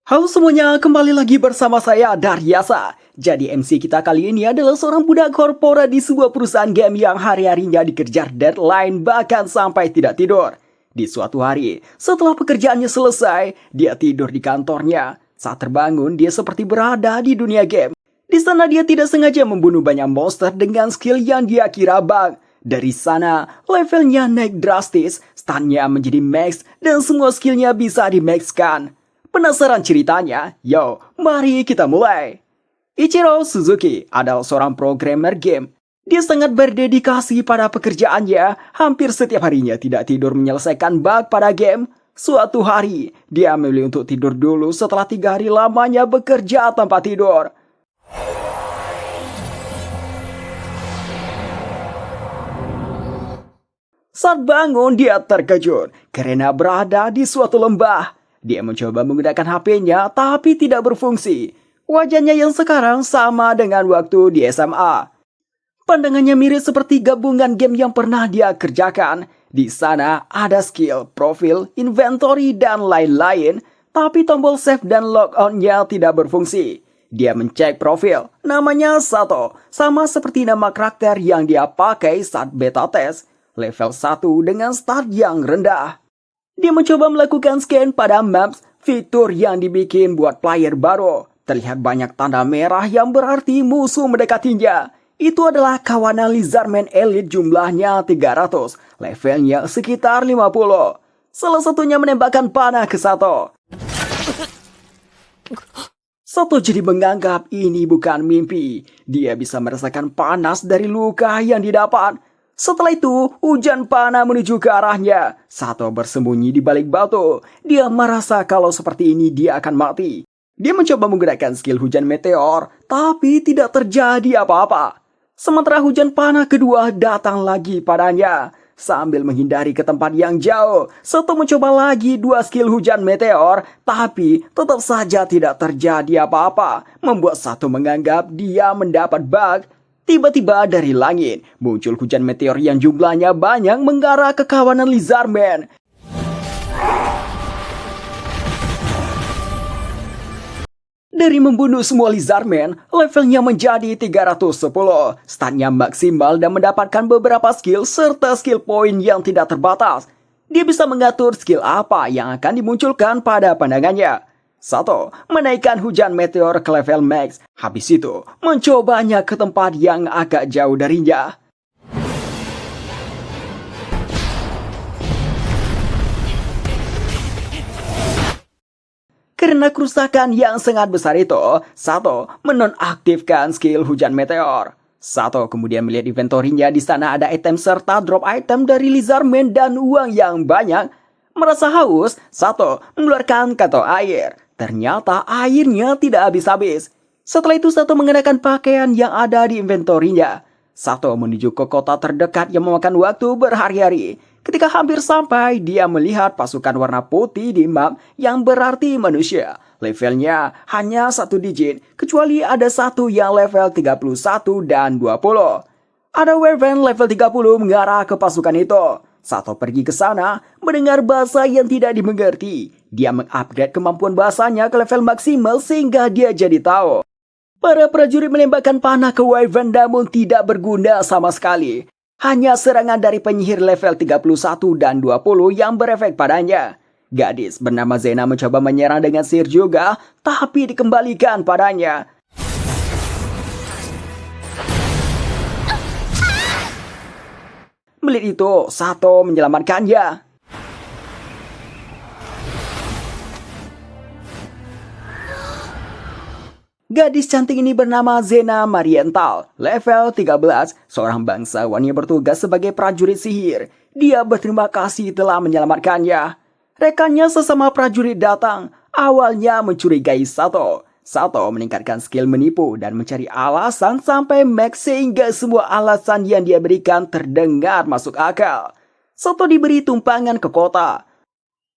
Halo semuanya, kembali lagi bersama saya Daryasa. Jadi MC kita kali ini adalah seorang budak korporat di sebuah perusahaan game yang hari-harinya dikejar deadline bahkan sampai tidak tidur. Di suatu hari, setelah pekerjaannya selesai, dia tidur di kantornya. Saat terbangun, dia seperti berada di dunia game. Di sana dia tidak sengaja membunuh banyak monster dengan skill yang dia kira bug. Dari sana, levelnya naik drastis, stunnya menjadi max, dan semua skillnya bisa di-maxkan. Penasaran ceritanya? Yo, mari kita mulai. Ichiro Suzuki adalah seorang programmer game. Dia sangat berdedikasi pada pekerjaannya, hampir setiap harinya tidak tidur menyelesaikan bug pada game. Suatu hari, dia memilih untuk tidur dulu setelah 3 hari lamanya bekerja tanpa tidur. Saat bangun, dia terkejut karena berada di suatu lembah. Dia mencoba menggunakan HP-nya, tapi tidak berfungsi. Wajahnya yang sekarang sama dengan waktu di SMA. Pandangannya mirip seperti gabungan game yang pernah dia kerjakan. Di sana ada skill, profil, inventory, dan lain-lain. Tapi tombol save dan logout-nya tidak berfungsi. Dia mencek profil, namanya Sato. Sama seperti nama karakter yang dia pakai saat beta test. Level 1 dengan start yang rendah. Dia mencoba melakukan scan pada maps, fitur yang dibikin buat player baru. Terlihat banyak tanda merah yang berarti musuh mendekatinya. Itu adalah kawanan Lizardman Elite, jumlahnya 300, levelnya sekitar 50. Salah satunya menembakkan panah ke Sato. Sato jadi menganggap ini bukan mimpi. Dia bisa merasakan panas dari luka yang didapat. Setelah itu, hujan panah menuju ke arahnya. Sato bersembunyi di balik batu. Dia merasa kalau seperti ini dia akan mati. Dia mencoba menggunakan skill hujan meteor, tapi tidak terjadi apa-apa. Sementara hujan panah kedua datang lagi padanya. Sambil menghindari ke tempat yang jauh, Sato mencoba lagi 2 skill hujan meteor, tapi tetap saja tidak terjadi apa-apa. Membuat Sato menganggap dia mendapat bug. Tiba-tiba dari langit, muncul hujan meteor yang jumlahnya banyak mengarah ke kawanan Lizardman. Dari membunuh semua Lizardman, levelnya menjadi 310. Stunnya maksimal dan mendapatkan beberapa skill serta skill point yang tidak terbatas. Dia bisa mengatur skill apa yang akan dimunculkan pada pandangannya. Sato menaikkan hujan meteor ke level max. Habis itu, mencobanya ke tempat yang agak jauh darinya. Karena kerusakan yang sangat besar itu, Sato menonaktifkan skill hujan meteor. Sato kemudian melihat inventorinya. Di sana ada item serta drop item dari Lizardman dan uang yang banyak. Merasa haus, Sato mengeluarkan kantong air. Ternyata airnya tidak habis-habis. Setelah itu Sato mengenakan pakaian yang ada di inventorinya. Sato menuju ke kota terdekat yang memakan waktu berhari-hari. Ketika hampir sampai, dia melihat pasukan warna putih di map yang berarti manusia. Levelnya hanya 1 digit, kecuali ada satu yang level 31 dan 20. Ada Wyvern level 30 mengarah ke pasukan itu. Sato pergi ke sana, mendengar bahasa yang tidak dimengerti. Dia mengupgrade kemampuan bahasanya ke level maksimal sehingga dia jadi tahu. Para prajurit menembakkan panah ke Wyvern namun tidak berguna sama sekali. Hanya serangan dari penyihir level 31 dan 20 yang berefek padanya. Gadis bernama Zena mencoba menyerang dengan sihir juga, tapi dikembalikan padanya. Melihat itu, Sato menyelamatkannya. Gadis cantik ini bernama Zena Marienthal, level 13, seorang bangsawan yang bertugas sebagai prajurit sihir. Dia berterima kasih telah menyelamatkannya. Rekannya sesama prajurit datang, awalnya mencurigai Sato. Sato meningkatkan skill menipu dan mencari alasan sampai max sehingga semua alasan yang dia berikan terdengar masuk akal. Sato diberi tumpangan ke kota.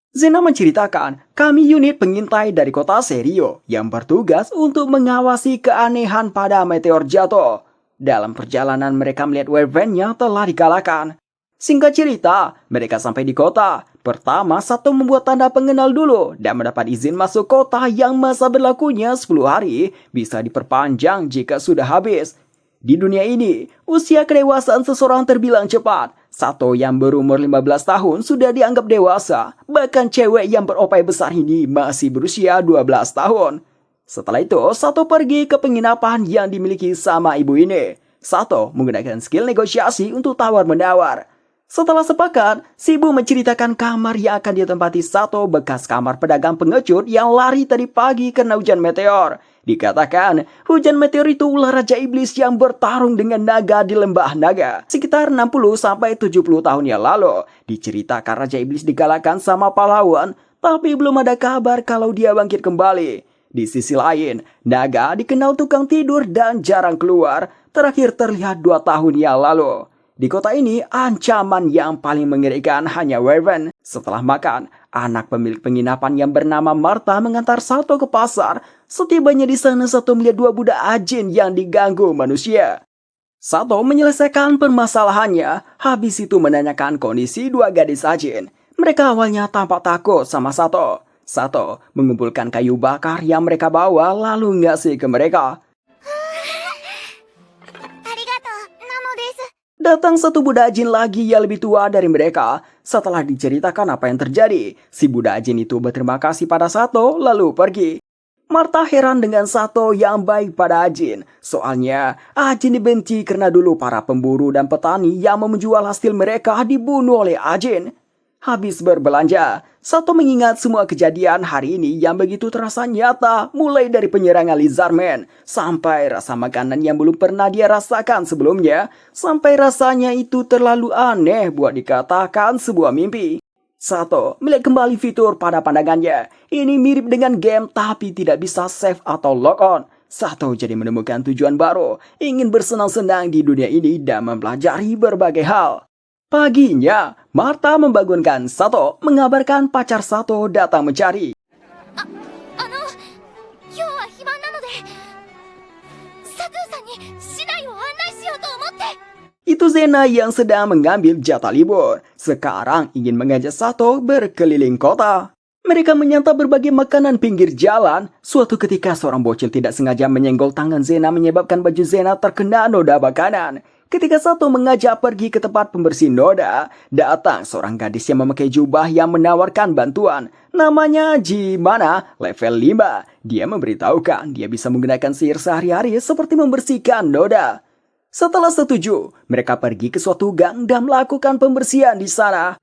Zena menceritakan, kami unit pengintai dari kota Serio yang bertugas untuk mengawasi keanehan pada meteor jatuh. Dalam perjalanan mereka melihat Wyvern yang telah dikalahkan. Singkat cerita, mereka sampai di kota. Pertama, Sato membuat tanda pengenal dulu dan mendapat izin masuk kota yang masa berlakunya 10 hari bisa diperpanjang jika sudah habis. Di dunia ini, usia kedewasaan seseorang terbilang cepat. Sato yang berumur 15 tahun sudah dianggap dewasa. Bahkan cewek yang beropai besar ini masih berusia 12 tahun. Setelah itu, Sato pergi ke penginapan yang dimiliki sama ibu ini. Sato menggunakan skill negosiasi untuk tawar-menawar. Setelah sepakat, si ibu menceritakan kamar yang akan ditempati Sato bekas kamar pedagang pengecut yang lari tadi pagi karena hujan meteor. Dikatakan, hujan meteor itu ular Raja Iblis yang bertarung dengan naga di lembah naga. Sekitar 60-70 tahun yang lalu, diceritakan Raja Iblis digalakkan sama pahlawan, tapi belum ada kabar kalau dia bangkit kembali. Di sisi lain, naga dikenal tukang tidur dan jarang keluar, terakhir terlihat 2 tahun yang lalu. Di kota ini, ancaman yang paling mengerikan hanya Wyvern. Setelah makan, anak pemilik penginapan yang bernama Martha mengantar Sato ke pasar. Setibanya di sana, Sato melihat 2 budak ajin yang diganggu manusia. Sato menyelesaikan permasalahannya, habis itu menanyakan kondisi 2 gadis ajin. Mereka awalnya tampak takut sama Sato. Sato mengumpulkan kayu bakar yang mereka bawa lalu ngasih ke mereka. Datang satu budak jin lagi yang lebih tua dari mereka. Setelah diceritakan apa yang terjadi, si budak jin itu berterima kasih pada Sato lalu pergi. Martha heran dengan Sato yang baik pada Ajin. Soalnya, Ajin dibenci karena dulu para pemburu dan petani yang menjual hasil mereka dibunuh oleh Ajin. Habis berbelanja, Sato mengingat semua kejadian hari ini yang begitu terasa nyata, mulai dari penyerangan Lizardman, sampai rasa makanan yang belum pernah dia rasakan sebelumnya, sampai rasanya itu terlalu aneh buat dikatakan sebuah mimpi. Sato melihat kembali fitur pada pandangannya. Ini mirip dengan game tapi tidak bisa save atau log on. Sato jadi menemukan tujuan baru, ingin bersenang-senang di dunia ini dan mempelajari berbagai hal. Paginya, Martha membangunkan Sato, mengabarkan pacar Sato datang mencari. Itu Zena yang sedang mengambil jatah libur. Sekarang ingin mengajak Sato berkeliling kota. Mereka menyantap berbagai makanan pinggir jalan. Suatu ketika seorang bocil tidak sengaja menyenggol tangan Zena menyebabkan baju Zena terkena noda makanan. Ketika Sato mengajak pergi ke tempat pembersih noda, datang seorang gadis yang memakai jubah yang menawarkan bantuan. Namanya Jimana, level 5. Dia memberitahukan dia bisa menggunakan sihir sehari-hari seperti membersihkan noda. Setelah setuju, mereka pergi ke suatu gang dan melakukan pembersihan di sana.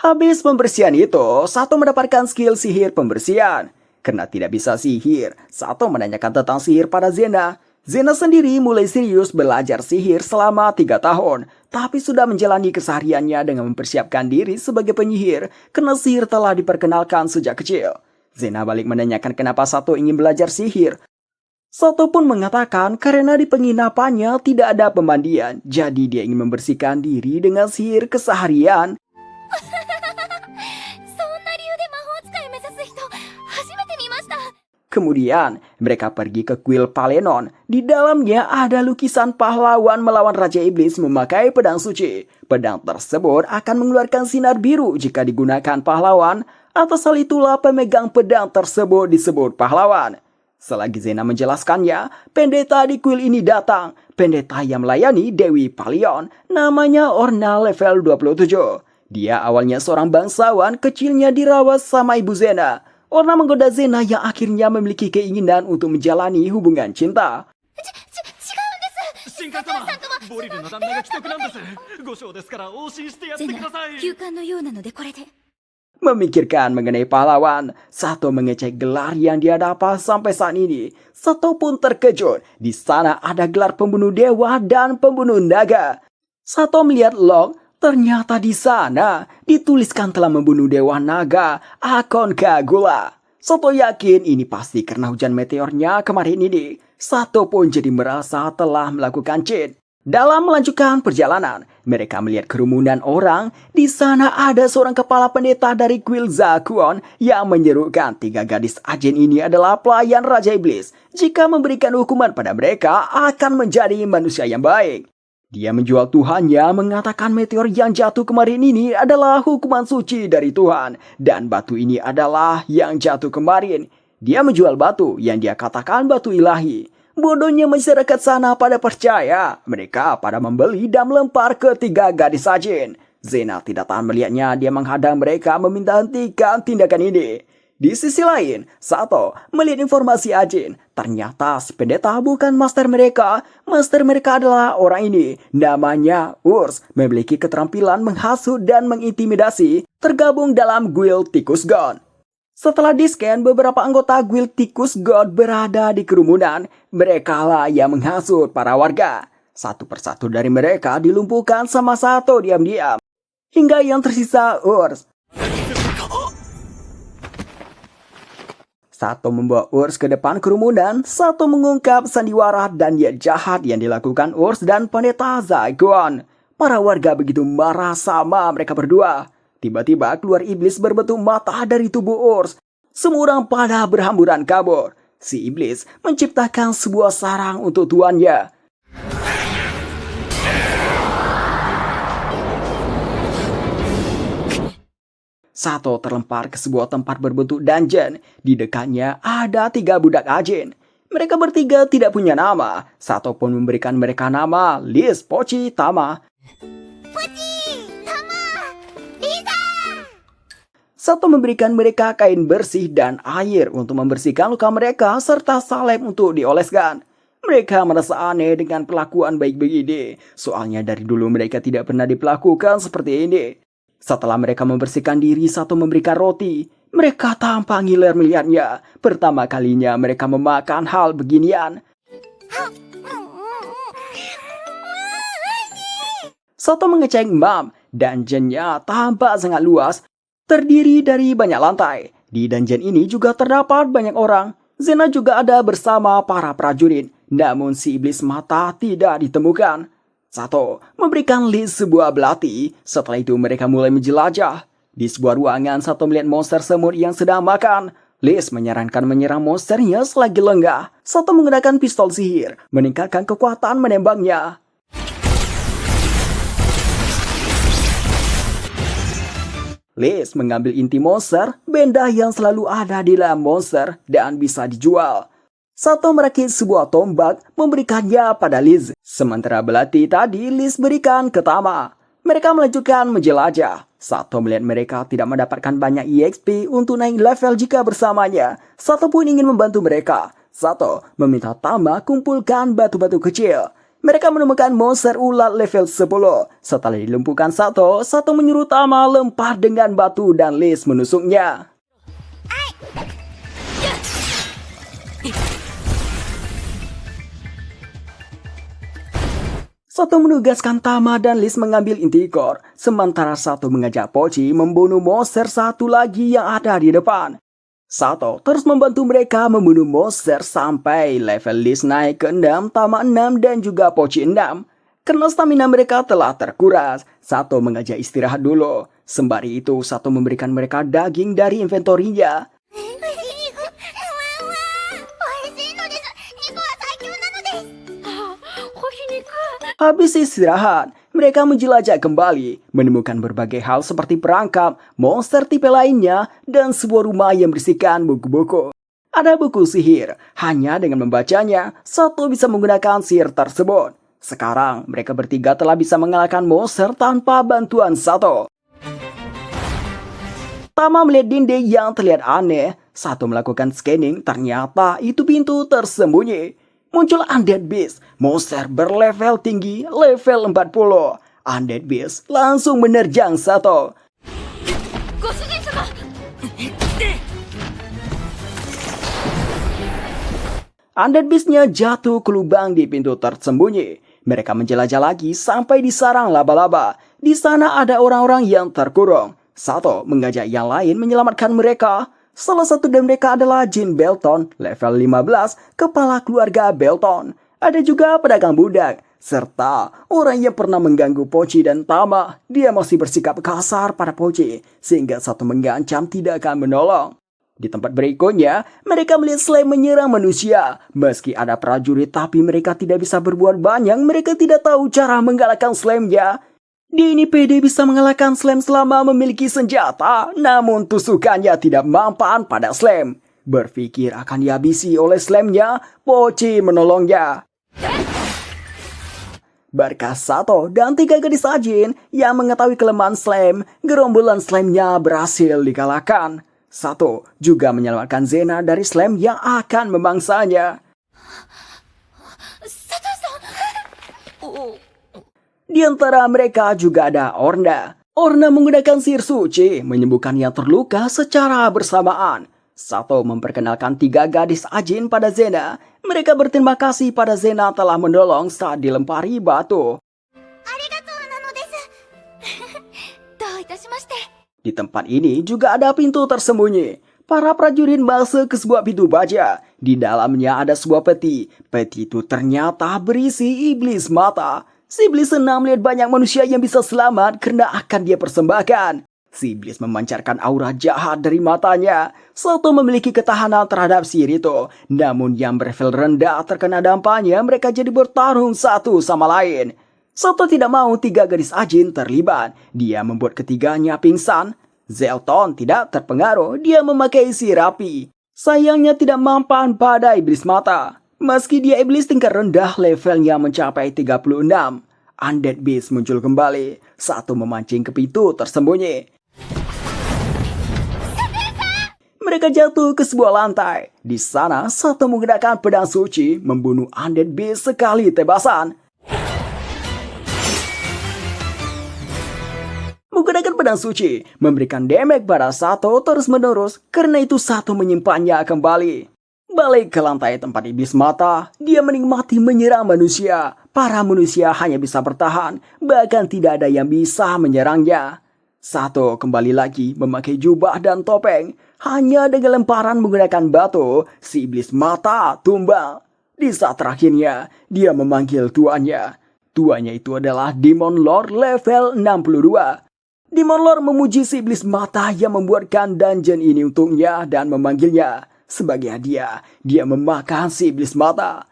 Habis pembersihan itu, Sato mendapatkan skill sihir pembersihan. Karena tidak bisa sihir, Sato menanyakan tentang sihir pada Zena. Zena sendiri mulai serius belajar sihir selama 3 tahun, tapi sudah menjalani kesehariannya dengan mempersiapkan diri sebagai penyihir, karena sihir telah diperkenalkan sejak kecil. Zena balik menanyakan kenapa Sato ingin belajar sihir. Sato pun mengatakan karena di penginapannya tidak ada pemandian, jadi dia ingin membersihkan diri dengan sihir keseharian. Kemudian, mereka pergi ke kuil Palenon. Di dalamnya ada lukisan pahlawan melawan Raja Iblis memakai pedang suci. Pedang tersebut akan mengeluarkan sinar biru jika digunakan pahlawan. Atas hal itulah pemegang pedang tersebut disebut pahlawan. Selagi Zena menjelaskannya, pendeta di kuil ini datang. Pendeta yang melayani Dewi Palion, namanya Orna level 27. Dia awalnya seorang bangsawan, kecilnya dirawat sama ibu Zena. Orna menggoda Zena yang akhirnya memiliki keinginan untuk menjalani hubungan cinta. Memikirkan mengenai pahlawan, Sato mengecek gelar yang dia dapat sampai saat ini. Sato pun terkejut. Di sana ada gelar pembunuh dewa dan pembunuh naga. Sato melihat log. Ternyata di sana dituliskan telah membunuh dewa naga Akon Kagula. Sato yakin ini pasti karena hujan meteornya kemarin ini. Sato pun jadi merasa telah melakukan cheat. Dalam melanjutkan perjalanan, Mereka melihat kerumunan orang. Di sana ada seorang kepala pendeta dari kuil Zakuon yang menyerukan 3 gadis ajen ini adalah pelayan Raja Iblis. Jika memberikan hukuman pada mereka, akan menjadi manusia yang baik. Dia menjual Tuhannya, mengatakan meteor yang jatuh kemarin ini adalah hukuman suci dari Tuhan. Dan batu ini adalah yang jatuh kemarin. Dia menjual batu yang dia katakan batu ilahi. Bodohnya masyarakat sana pada percaya. Mereka pada membeli dan melempar ke 3 gadis ajen. Zena tidak tahan melihatnya. Dia menghadang mereka meminta hentikan tindakan ini. Di sisi lain, Sato melihat informasi ajen. Ternyata si pendeta bukan master mereka. Master mereka adalah orang ini. Namanya Urs. Memiliki keterampilan menghasut dan mengintimidasi. Tergabung dalam guild Tikus God. Setelah di-scan, beberapa anggota guild Tikus God berada di kerumunan. Mereka lah yang menghasut para warga. Satu persatu dari mereka dilumpuhkan sama Sato diam-diam. Hingga yang tersisa Urs. Sato membawa Urs ke depan kerumunan. Sato mengungkap sandiwara dan niat jahat yang dilakukan Urs dan pendeta Zakuon. Para warga begitu marah sama mereka berdua. Tiba-tiba keluar iblis berbentuk mata dari tubuh Urs. Semua orang pada berhamburan kabur. Si iblis menciptakan sebuah sarang untuk tuannya. Sato terlempar ke sebuah tempat berbentuk dungeon. Di dekatnya ada 3 budak ajen. Mereka bertiga tidak punya nama. Sato pun memberikan mereka nama Liz, Pochi, Tama. Sato memberikan mereka kain bersih dan air untuk membersihkan luka mereka serta salep untuk dioleskan. Mereka merasa aneh dengan perlakuan baik begini. Soalnya dari dulu mereka tidak pernah diperlakukan seperti ini. Setelah mereka membersihkan diri, Sato memberikan roti. Mereka tampak ngiler melihatnya. Pertama kalinya mereka memakan hal beginian. Sato mengecek map. Dungeonnya tampak sangat luas. Terdiri dari banyak lantai. Di dungeon ini juga terdapat banyak orang. Zena juga ada bersama para prajurit. Namun si iblis mata tidak ditemukan. Sato memberikan Liz sebuah belati. Setelah itu mereka mulai menjelajah. Di sebuah ruangan, Sato melihat monster semut yang sedang makan. Liz menyarankan menyerang monsternya selagi lengah. Sato menggunakan pistol sihir, meningkatkan kekuatan menembaknya. Liz mengambil inti monster, benda yang selalu ada di dalam monster, dan bisa dijual. Sato merakit sebuah tombak, memberikannya pada Liz. Sementara belati tadi Liz berikan ke Tama. Mereka melanjutkan menjelajah. Sato melihat mereka tidak mendapatkan banyak EXP untuk naik level jika bersamanya. Sato pun ingin membantu mereka. Sato meminta Tama kumpulkan batu-batu kecil. Mereka menemukan monster ulat level 10. Setelah dilumpuhkan Sato, Sato menyuruh Tama lempar dengan batu dan Liz menusuknya. Sato menugaskan Tama dan Liz mengambil inti core, sementara Sato mengajak Pochi membunuh monster satu lagi yang ada di depan. Sato terus membantu mereka membunuh monster sampai level Liz naik ke 6, Tama 6, dan juga Pochi 6. Karena stamina mereka telah terkuras, Sato mengajak istirahat dulu. Sembari itu, Sato memberikan mereka daging dari inventorinya. Habis istirahat, mereka menjelajah kembali, menemukan berbagai hal seperti perangkap, monster tipe lainnya, dan sebuah rumah yang berisikan buku-buku. Ada buku sihir, hanya dengan membacanya, Sato bisa menggunakan sihir tersebut. Sekarang, mereka bertiga telah bisa mengalahkan monster tanpa bantuan Sato. Tama melihat dinding yang terlihat aneh. Sato melakukan scanning, ternyata itu pintu tersembunyi. Muncul Undead Beast, monster berlevel tinggi, level 40. Undead Beast langsung menerjang Sato. Undead Beast-nya jatuh ke lubang di pintu tersembunyi. Mereka menjelajah lagi sampai di sarang laba-laba. Di sana ada orang-orang yang terkurung. Sato mengajak yang lain menyelamatkan mereka. Salah satu dari mereka adalah Jin Belton, level 15, kepala keluarga Belton. Ada juga pedagang budak. serta orang yang pernah mengganggu Pochi dan Tama. Dia masih bersikap kasar pada Pochi, sehingga Sato mengancam tidak akan menolong. Di tempat berikutnya, mereka melihat Slam menyerang manusia. Meski ada prajurit, tapi mereka tidak bisa berbuat banyak. Mereka tidak tahu cara mengalahkan Slamnya. Dia ini pede bisa mengalahkan Slam selama memiliki senjata, namun tusukannya tidak mempan pada Slam. Berpikir akan dihabisi oleh Slamnya, Pochi menolongnya. Berkat Sato dan 3 gadis Ajin yang mengetahui kelemahan Slam, gerombolan Slamnya berhasil dikalahkan. Sato juga menyelamatkan Zena dari Slam yang akan memangsanya. Di antara mereka juga ada Orna. Orna menggunakan sihir suci menyembuhkan yang terluka secara bersamaan. Sato memperkenalkan 3 gadis Ajin pada Zena. Mereka berterima kasih pada Zena telah menolong saat dilempari batu. Di tempat ini juga ada pintu tersembunyi. Para prajurit masuk ke sebuah pintu baja. Di dalamnya ada sebuah peti. Peti itu ternyata berisi iblis mata. Si iblis senang melihat banyak manusia yang bisa selamat karena akan dia persembahkan. Si iblis memancarkan aura jahat dari matanya. Sato memiliki ketahanan terhadap sihir itu. Namun yang berlevel rendah terkena dampaknya, mereka jadi bertarung satu sama lain. Sato tidak mau 3 gadis Ajin terlibat. Dia membuat ketiganya pingsan. Zelton tidak terpengaruh. Dia memakai sihir api. Sayangnya tidak mempan pada iblis mata. Meski dia iblis tingkat rendah, levelnya mencapai 36. Undead Beast muncul kembali. Sato memancing ke pintu tersembunyi. Mereka jatuh ke sebuah lantai. Di sana, Sato menggunakan pedang suci membunuh Undead Beast sekali tebasan. Menggunakan pedang suci memberikan damage pada Sato terus-menerus, karena itu Sato menyimpannya kembali. Balik ke lantai tempat iblis mata, dia menikmati menyerang manusia. Para manusia hanya bisa bertahan, bahkan tidak ada yang bisa menyerangnya. Sato kembali lagi memakai jubah dan topeng. Hanya dengan lemparan menggunakan batu, si iblis mata tumbang. Di saat terakhirnya, dia memanggil tuannya. Tuannya itu adalah Demon Lord level 62. Demon Lord memuji si iblis mata yang membuatkan dungeon ini untuknya dan memanggilnya. Sebagai hadiah, dia memakan si iblis mata.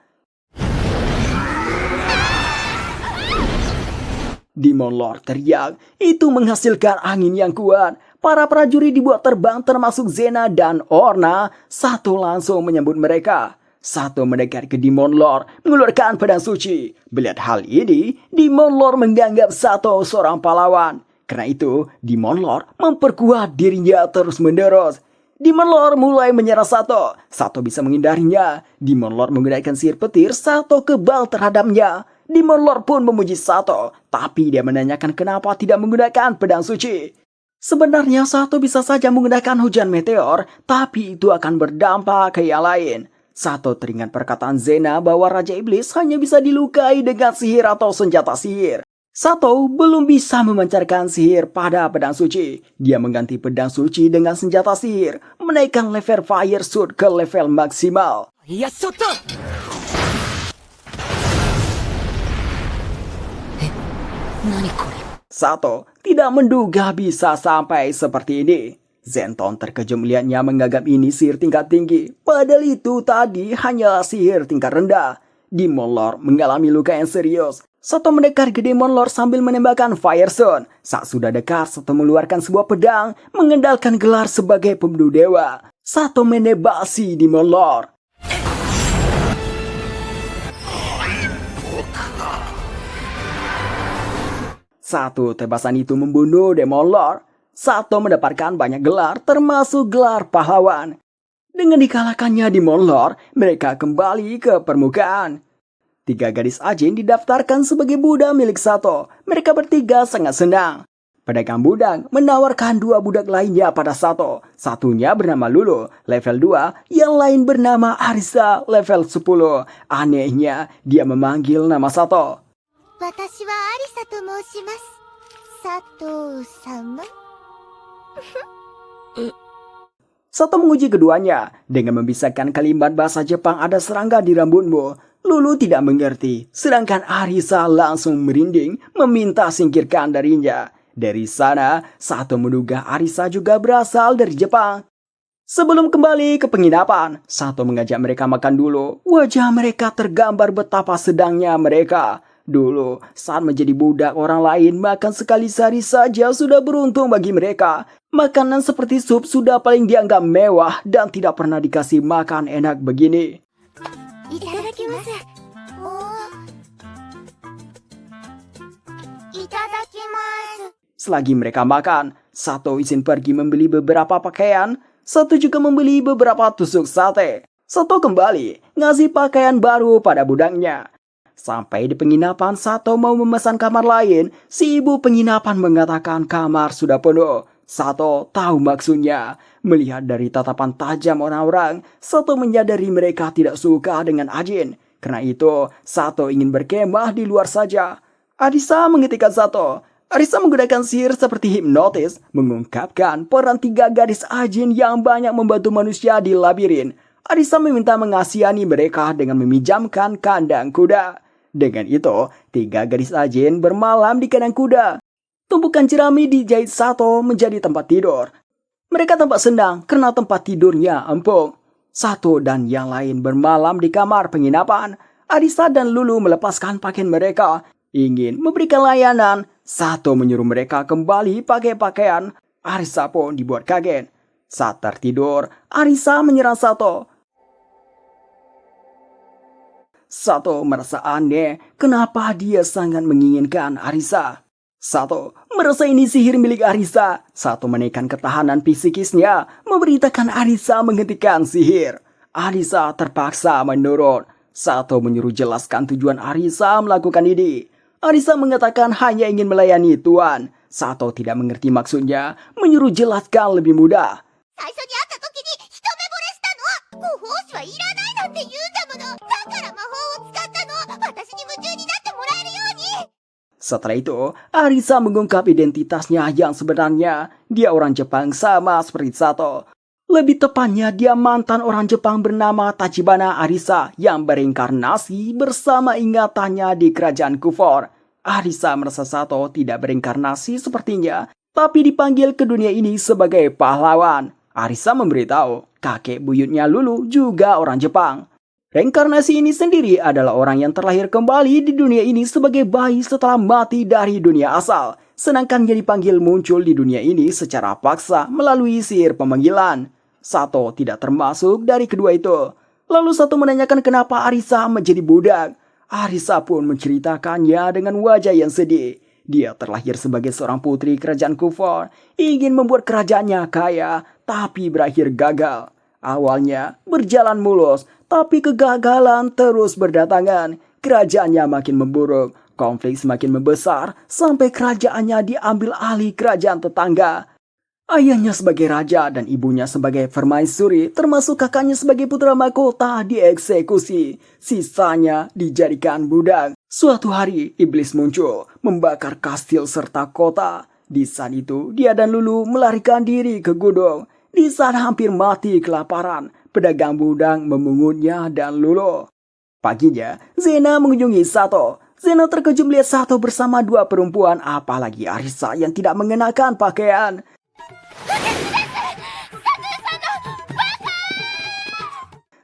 Demon Lord teriak, itu menghasilkan angin yang kuat. Para prajurit dibuat terbang termasuk Zena dan Orna. Sato langsung menyambut mereka. Sato mendekat ke Demon Lord, mengeluarkan pedang suci. Melihat hal ini, Demon Lord menganggap Sato seorang pahlawan. Karena itu, Demon Lord memperkuat dirinya terus-menerus. Demon Lord mulai menyerang Sato. Sato bisa menghindarinya. Demon Lord menggunakan sihir petir, Sato kebal terhadapnya. Demon Lord pun memuji Sato, tapi dia menanyakan kenapa tidak menggunakan pedang suci. Sebenarnya Sato bisa saja menggunakan hujan meteor, tapi itu akan berdampak ke yang lain. Sato teringat perkataan Zena bahwa Raja Iblis hanya bisa dilukai dengan sihir atau senjata sihir. Sato belum bisa memancarkan sihir pada pedang suci. Dia mengganti pedang suci dengan senjata sihir, menaikkan level Fire Sword ke level maksimal. Sato tidak menduga bisa sampai seperti ini. Zenton terkejut melihatnya menganggap ini sihir tingkat tinggi. Padahal itu tadi hanyalah sihir tingkat rendah. Demon Lord mengalami luka yang serius. Sato mendekat ke Demon Lord sambil menembakkan Fire Stone. Saat sudah dekat, Sato mengeluarkan sebuah pedang, mengendalikan gelar sebagai pembunuh dewa. Sato menembak si Demon Lord. Satu tebasan itu membunuh Demon Lord. Sato mendapatkan banyak gelar, termasuk gelar pahlawan. Dengan dikalahkannya Demon Lord, mereka kembali ke permukaan. 3 gadis Ajin didaftarkan sebagai budak milik Sato. Mereka bertiga sangat senang. Pedagang budak menawarkan 2 budak lainnya pada Sato. Satunya bernama Lulu, level 2. Yang lain bernama Arisa, level 10. Anehnya, dia memanggil nama Sato. Watashi wa Arisa to moushimasu. Sato-sama? Sato menguji keduanya dengan membisarkan kalimat bahasa Jepang, ada serangga di rambutmu. Lulu tidak mengerti, sedangkan Arisa langsung merinding meminta singkirkan darinya. Dari sana, Sato menduga Arisa juga berasal dari Jepang. Sebelum kembali ke penginapan, Sato mengajak mereka makan dulu. Wajah mereka tergambar betapa sedangnya mereka. Dulu, saat menjadi budak orang lain, makan sekali sehari saja sudah beruntung bagi mereka. Makanan seperti sup sudah paling dianggap mewah dan tidak pernah dikasih makan enak begini. Itadakimasu. Oh. Itadakimasu. Selagi mereka makan, Sato izin pergi membeli beberapa pakaian. Sato juga membeli beberapa tusuk sate. Sato kembali ngasih pakaian baru pada budaknya. Sampai di penginapan, Sato mau memesan kamar lain. Si ibu penginapan mengatakan kamar sudah penuh. Sato tahu maksudnya. Melihat dari tatapan tajam orang-orang, Sato menyadari mereka tidak suka dengan Ajin. Karena itu, Sato ingin berkemah di luar saja. Arisa menghentikan Sato. Arisa menggunakan sihir seperti hipnotis, mengungkapkan peran 3 gadis Ajin yang banyak membantu manusia di labirin. Arisa meminta mengasihani mereka dengan meminjamkan kandang kuda. Dengan itu, 3 gadis Ajin bermalam di kandang kuda. Tumpukan jerami dijahit Sato menjadi tempat tidur. Mereka tampak senang karena tempat tidurnya empuk. Sato dan yang lain bermalam di kamar penginapan. Arisa dan Lulu melepaskan pakaian mereka, ingin memberikan layanan. Sato menyuruh mereka kembali pakai pakaian. Arisa pun dibuat kaget. Saat tertidur, Arisa menyerang Sato. Sato merasa aneh kenapa dia sangat menginginkan Arisa. Sato merasa ini sihir milik Arisa. Sato menaikkan ketahanan psikisnya, memberitakan Arisa menghentikan sihir. Arisa terpaksa menurut. Sato menyuruh jelaskan tujuan Arisa melakukan ini. Arisa mengatakan hanya ingin melayani Tuan. Sato tidak mengerti maksudnya, menyuruh jelaskan lebih mudah. Setelah itu, Arisa mengungkap identitasnya yang sebenarnya. Dia orang Jepang sama seperti Sato. Lebih tepatnya, dia mantan orang Jepang bernama Tachibana Arisa yang bereinkarnasi bersama ingatannya di kerajaan Kufor. Arisa merasa Sato tidak bereinkarnasi sepertinya, tapi dipanggil ke dunia ini sebagai pahlawan. Arisa memberitahu, kakek buyutnya Lulu juga orang Jepang. Reinkarnasi ini sendiri adalah orang yang terlahir kembali di dunia ini sebagai bayi setelah mati dari dunia asal. Sedangkan yang dipanggil muncul di dunia ini secara paksa melalui sihir pemanggilan. Sato tidak termasuk dari kedua itu. Lalu Sato menanyakan kenapa Arisa menjadi budak. Arisa pun menceritakannya dengan wajah yang sedih. Dia terlahir sebagai seorang putri kerajaan Kufor, ingin membuat kerajaannya kaya, tapi berakhir gagal. Awalnya berjalan mulus, tapi kegagalan terus berdatangan. Kerajaannya makin memburuk, konflik semakin membesar, sampai kerajaannya diambil alih kerajaan tetangga. Ayahnya sebagai raja dan ibunya sebagai permaisuri, termasuk kakaknya sebagai putra mahkota, dieksekusi. Sisanya dijadikan budak. Suatu hari, iblis muncul, membakar kastil serta kota. Di saat itu, dia dan Lulu melarikan diri ke gunung. Di saat hampir mati kelaparan, pedagang budak memungutnya dan Lulu. Paginya, Zena mengunjungi Sato. Zena terkejut melihat Sato bersama 2 perempuan, apalagi Arisa yang tidak mengenakan pakaian.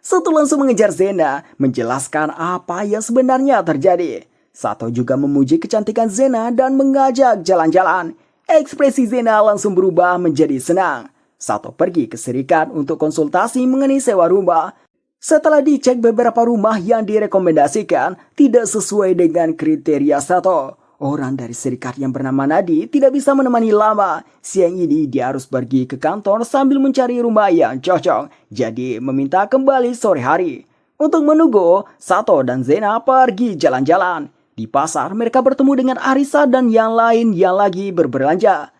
Sato langsung mengejar Zena, menjelaskan apa yang sebenarnya terjadi. Sato juga memuji kecantikan Zena dan mengajak jalan-jalan. Ekspresi Zena langsung berubah menjadi senang. Sato pergi ke serikat untuk konsultasi mengenai sewa rumah. Setelah dicek beberapa rumah yang direkomendasikan tidak sesuai dengan kriteria Sato. Orang dari serikat yang bernama Nadi tidak bisa menemani lama. Siang ini dia harus pergi ke kantor sambil mencari rumah yang cocok. Jadi meminta kembali sore hari. Untuk menunggu, Sato dan Zena pergi jalan-jalan. Di pasar mereka bertemu dengan Arisa dan yang lain yang lagi berbelanja.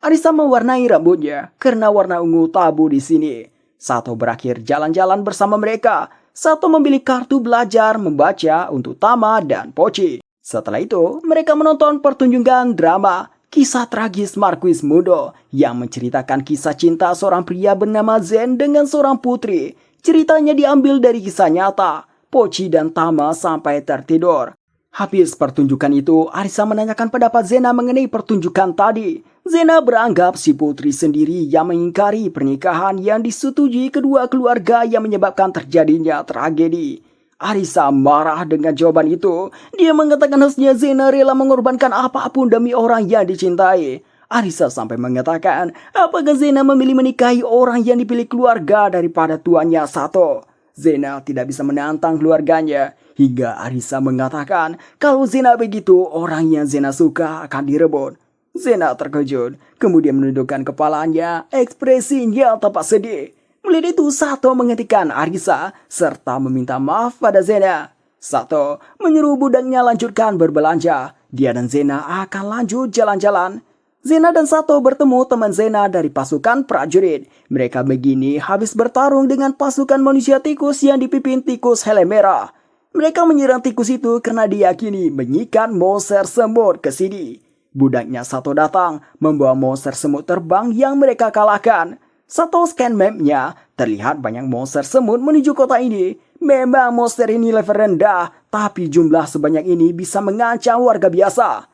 Arisa mewarnai rambutnya karena warna ungu tabu di sini. Sato berakhir jalan-jalan bersama mereka. Sato memilih kartu belajar membaca untuk Tama dan Pochi. Setelah itu, mereka menonton pertunjukan drama. Kisah tragis Marquis Mudo yang menceritakan kisah cinta seorang pria bernama Zen dengan seorang putri. Ceritanya diambil dari kisah nyata. Pochi dan Tama sampai tertidur. Habis pertunjukan itu, Arisa menanyakan pendapat Zena mengenai pertunjukan tadi. Zena beranggap si putri sendiri yang mengingkari pernikahan yang disetujui kedua keluarga yang menyebabkan terjadinya tragedi. Arisa marah dengan jawaban itu. Dia mengatakan harusnya Zena rela mengorbankan apapun demi orang yang dicintai. Arisa sampai mengatakan, apakah Zena memilih menikahi orang yang dipilih keluarga daripada tuannya Sato? Zena tidak bisa menantang keluarganya. Hingga Arisa mengatakan, kalau Zena begitu, orang yang Zena suka akan direbut. Zena terkejut, kemudian menundukkan kepalanya, ekspresinya tampak sedih. Melihat itu, Sato menghentikan Arisa, serta meminta maaf pada Zena. Sato menyuruh budaknya lanjutkan berbelanja. Dia dan Zena akan lanjut jalan-jalan. Zena dan Sato bertemu teman Zena dari pasukan prajurit. Mereka begini habis bertarung dengan pasukan manusia tikus yang dipimpin tikus helm merah. Mereka menyerang tikus itu karena diyakini menyikat monster semut ke sini. Budaknya Sato datang, membawa monster semut terbang yang mereka kalahkan. Sato scan map-nya, terlihat banyak monster semut menuju kota ini. Memang monster ini level rendah, tapi jumlah sebanyak ini bisa mengancam warga biasa.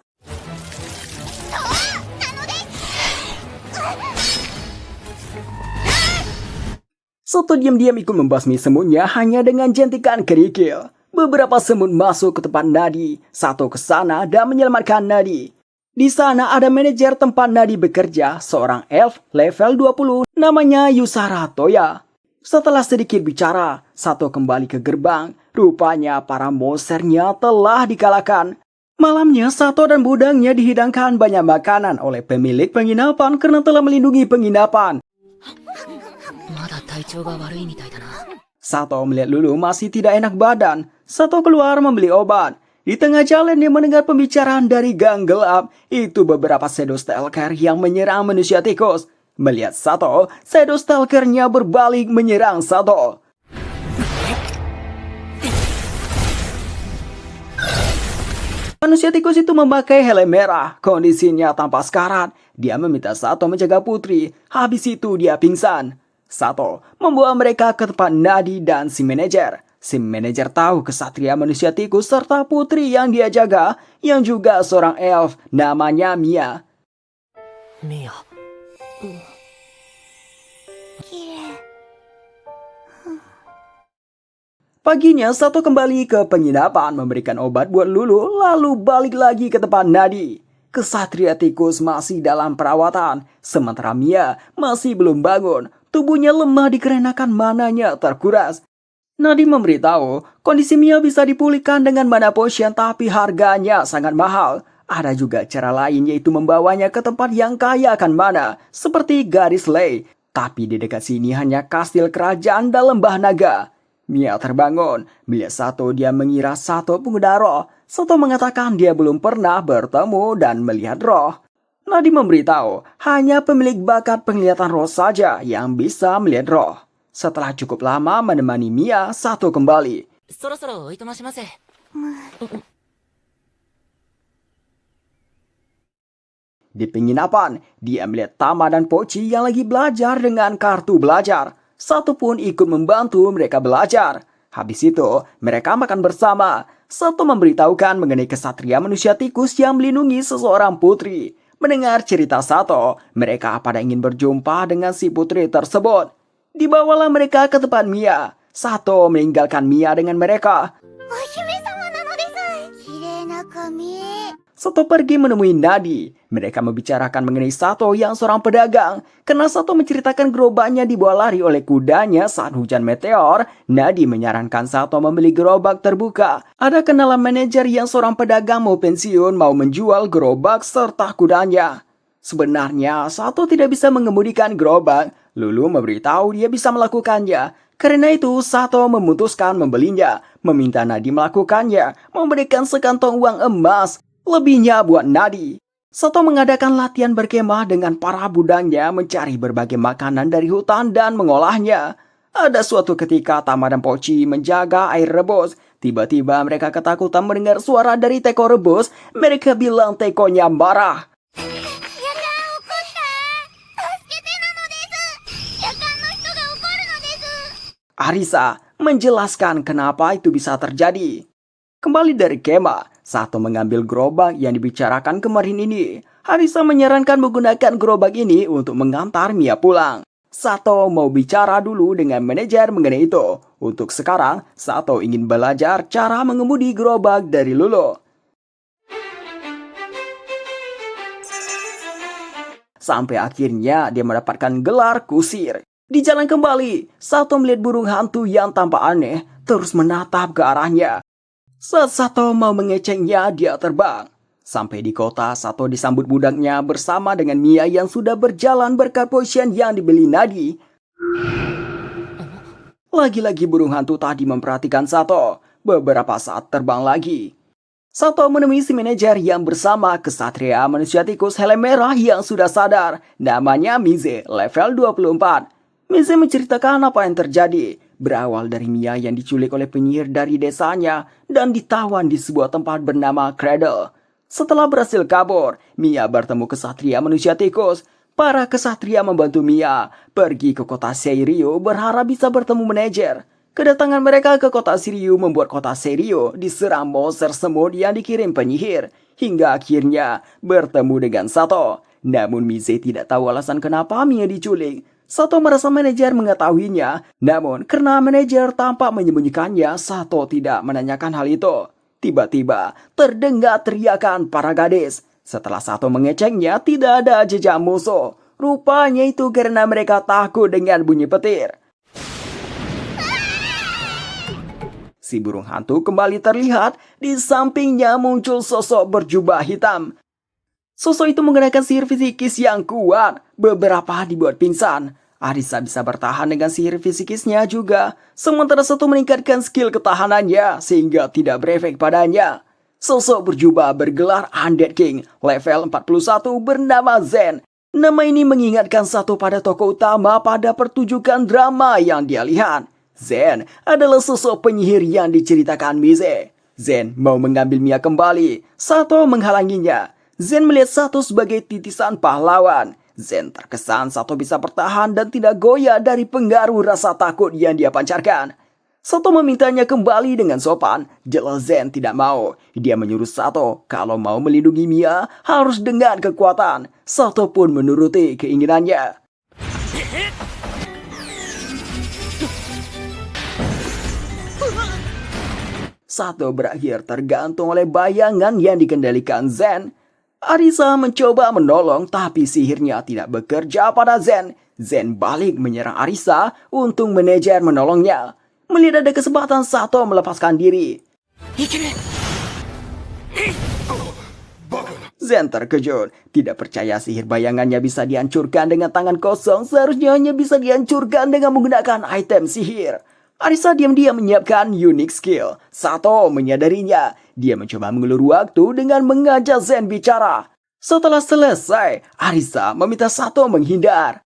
Sato diam-diam ikut membasmi semutnya hanya dengan jentikan kerikil. Beberapa semut masuk ke tempat Nadi. Sato ke sana dan menyelamatkan Nadi. Di sana ada manajer tempat Nadi bekerja, seorang elf level 20, namanya Yusara Toya. Setelah sedikit bicara, Sato kembali ke gerbang. Rupanya para monsternya telah dikalahkan. Malamnya, Sato dan budangnya dihidangkan banyak makanan oleh pemilik penginapan karena telah melindungi penginapan. Sato melihat Lulu masih tidak enak badan. Sato keluar membeli obat. Di tengah jalan dia mendengar pembicaraan dari gang gelap. Itu beberapa shadow stalker yang menyerang manusia tikus. Melihat Sato, shadow stalkernya berbalik menyerang Sato. Manusia tikus itu memakai helm merah. Kondisinya tampak sekarat. Dia meminta Sato menjaga putri. Habis itu dia pingsan. Sato membawa mereka ke tempat Nadi dan si manajer. Si manajer tahu kesatria manusia tikus serta putri yang dia jaga, yang juga seorang elf namanya Mia. Mia. Paginya, Sato kembali ke penginapan memberikan obat buat Lulu, lalu balik lagi ke tempat Nadi. Kesatria tikus masih dalam perawatan, sementara Mia masih belum bangun. Tubuhnya lemah dikarenakan mananya terkuras. Nadi memberitahu, kondisi Mia bisa dipulihkan dengan mana potion tapi harganya sangat mahal. Ada juga cara lain yaitu membawanya ke tempat yang kaya akan mana, seperti Garis Ley. Tapi di dekat sini hanya kastil kerajaan dalam lembah naga. Mia terbangun, melihat Sato dia mengira Sato pengguna roh. Sato mengatakan dia belum pernah bertemu dan melihat roh. Nadi memberitahu, hanya pemilik bakat penglihatan roh saja yang bisa melihat roh. Setelah cukup lama menemani Mia, Sato kembali. Di penginapan, dia melihat Tama dan Pochi yang lagi belajar dengan kartu belajar. Sato pun ikut membantu mereka belajar. Habis itu, mereka makan bersama. Sato memberitahukan mengenai kesatria manusia tikus yang melindungi seseorang putri. Mendengar cerita Sato, mereka pada ingin berjumpa dengan si putri tersebut. Dibawalah mereka ke tempat Mia. Sato meninggalkan Mia dengan mereka. Sato pergi menemui Nadi. Mereka membicarakan mengenai Sato yang seorang pedagang. Karena Sato menceritakan gerobaknya dibawa lari oleh kudanya saat hujan meteor, Nadi menyarankan Sato membeli gerobak terbuka. Ada kenalan manajer yang seorang pedagang mau pensiun mau menjual gerobak serta kudanya. Sebenarnya Sato tidak bisa mengemudikan gerobak. Lulu memberitahu dia bisa melakukannya. Karena itu Sato memutuskan membelinya, meminta Nadi melakukannya, memberikan sekantong uang emas. Lebihnya buat Nadi. Sato mengadakan latihan berkemah dengan para budangnya mencari berbagai makanan dari hutan dan mengolahnya. Ada suatu ketika Tama dan Pochi menjaga air rebus. Tiba-tiba mereka ketakutan mendengar suara dari teko rebus. Mereka bilang tekonya marah. Arisa menjelaskan kenapa itu bisa terjadi. Kembali dari kemah, Sato mengambil gerobak yang dibicarakan kemarin ini. Arisa menyarankan menggunakan gerobak ini untuk mengantar Mia pulang. Sato mau bicara dulu dengan manajer mengenai itu. Untuk sekarang, Sato ingin belajar cara mengemudi gerobak dari Lulu. Sampai akhirnya dia mendapatkan gelar kusir. Di jalan kembali, Sato melihat burung hantu yang tampak aneh terus menatap ke arahnya. Saat Sato mau mengecengnya, dia terbang. Sampai di kota, Sato disambut budaknya bersama dengan Mia yang sudah berjalan berkat potion yang dibeli Nadi. Lagi-lagi burung hantu tadi memperhatikan Sato. Beberapa saat terbang lagi, Sato menemui si manajer yang bersama kesatria manusia tikus helm merah yang sudah sadar. Namanya Mize, level 24. Mize menceritakan apa yang terjadi. Berawal dari Mia yang diculik oleh penyihir dari desanya dan ditawan di sebuah tempat bernama Cradle. Setelah berhasil kabur, Mia bertemu kesatria manusia tikus. Para kesatria membantu Mia pergi ke kota Seirio berharap bisa bertemu manajer. Kedatangan mereka ke kota Siriu membuat kota Seirio diserang monster semut yang dikirim penyihir. Hingga akhirnya bertemu dengan Sato. Namun Mize tidak tahu alasan kenapa Mia diculik. Sato merasa manajer mengetahuinya, namun karena manajer tampak menyembunyikannya, Sato tidak menanyakan hal itu. Tiba-tiba terdengar teriakan para gadis. Setelah Sato mengeceknya, tidak ada jejak musuh. Rupanya itu karena mereka takut dengan bunyi petir. Si burung hantu kembali terlihat, di sampingnya muncul sosok berjubah hitam. Sosok itu menggunakan sihir fisikis yang kuat, beberapa dibuat pingsan. Arisa bisa bertahan dengan sihir fisikisnya juga, sementara Sato meningkatkan skill ketahanannya sehingga tidak berefek padanya. Sosok berjubah bergelar Undead King, level 41 bernama Zen. Nama ini mengingatkan Sato pada tokoh utama pada pertunjukan drama yang dia lihat. Zen adalah sosok penyihir yang diceritakan Mize. Zen mau mengambil Mia kembali, Sato menghalanginya. Zen melihat Sato sebagai titisan pahlawan. Zen terkesan Sato bisa bertahan dan tidak goyah dari pengaruh rasa takut yang dia pancarkan. Sato memintanya kembali dengan sopan. Jelas Zen tidak mau. Dia menyuruh Sato kalau mau melindungi Mia harus dengan kekuatan. Sato pun menuruti keinginannya. Sato berakhir tergantung oleh bayangan yang dikendalikan Zen. Arisa mencoba menolong tapi sihirnya tidak bekerja pada Zen. Zen balik menyerang Arisa untuk manajer menolongnya. Melihat ada kesempatan, Sato melepaskan diri. Zen terkejut, tidak percaya sihir bayangannya bisa dihancurkan dengan tangan kosong. Seharusnya hanya bisa dihancurkan dengan menggunakan item sihir. Arisa diam-diam menyiapkan unique skill. Sato menyadarinya. Dia mencoba mengulur waktu dengan mengajak Zen bicara. Setelah selesai, Arisa meminta Sato menghindar.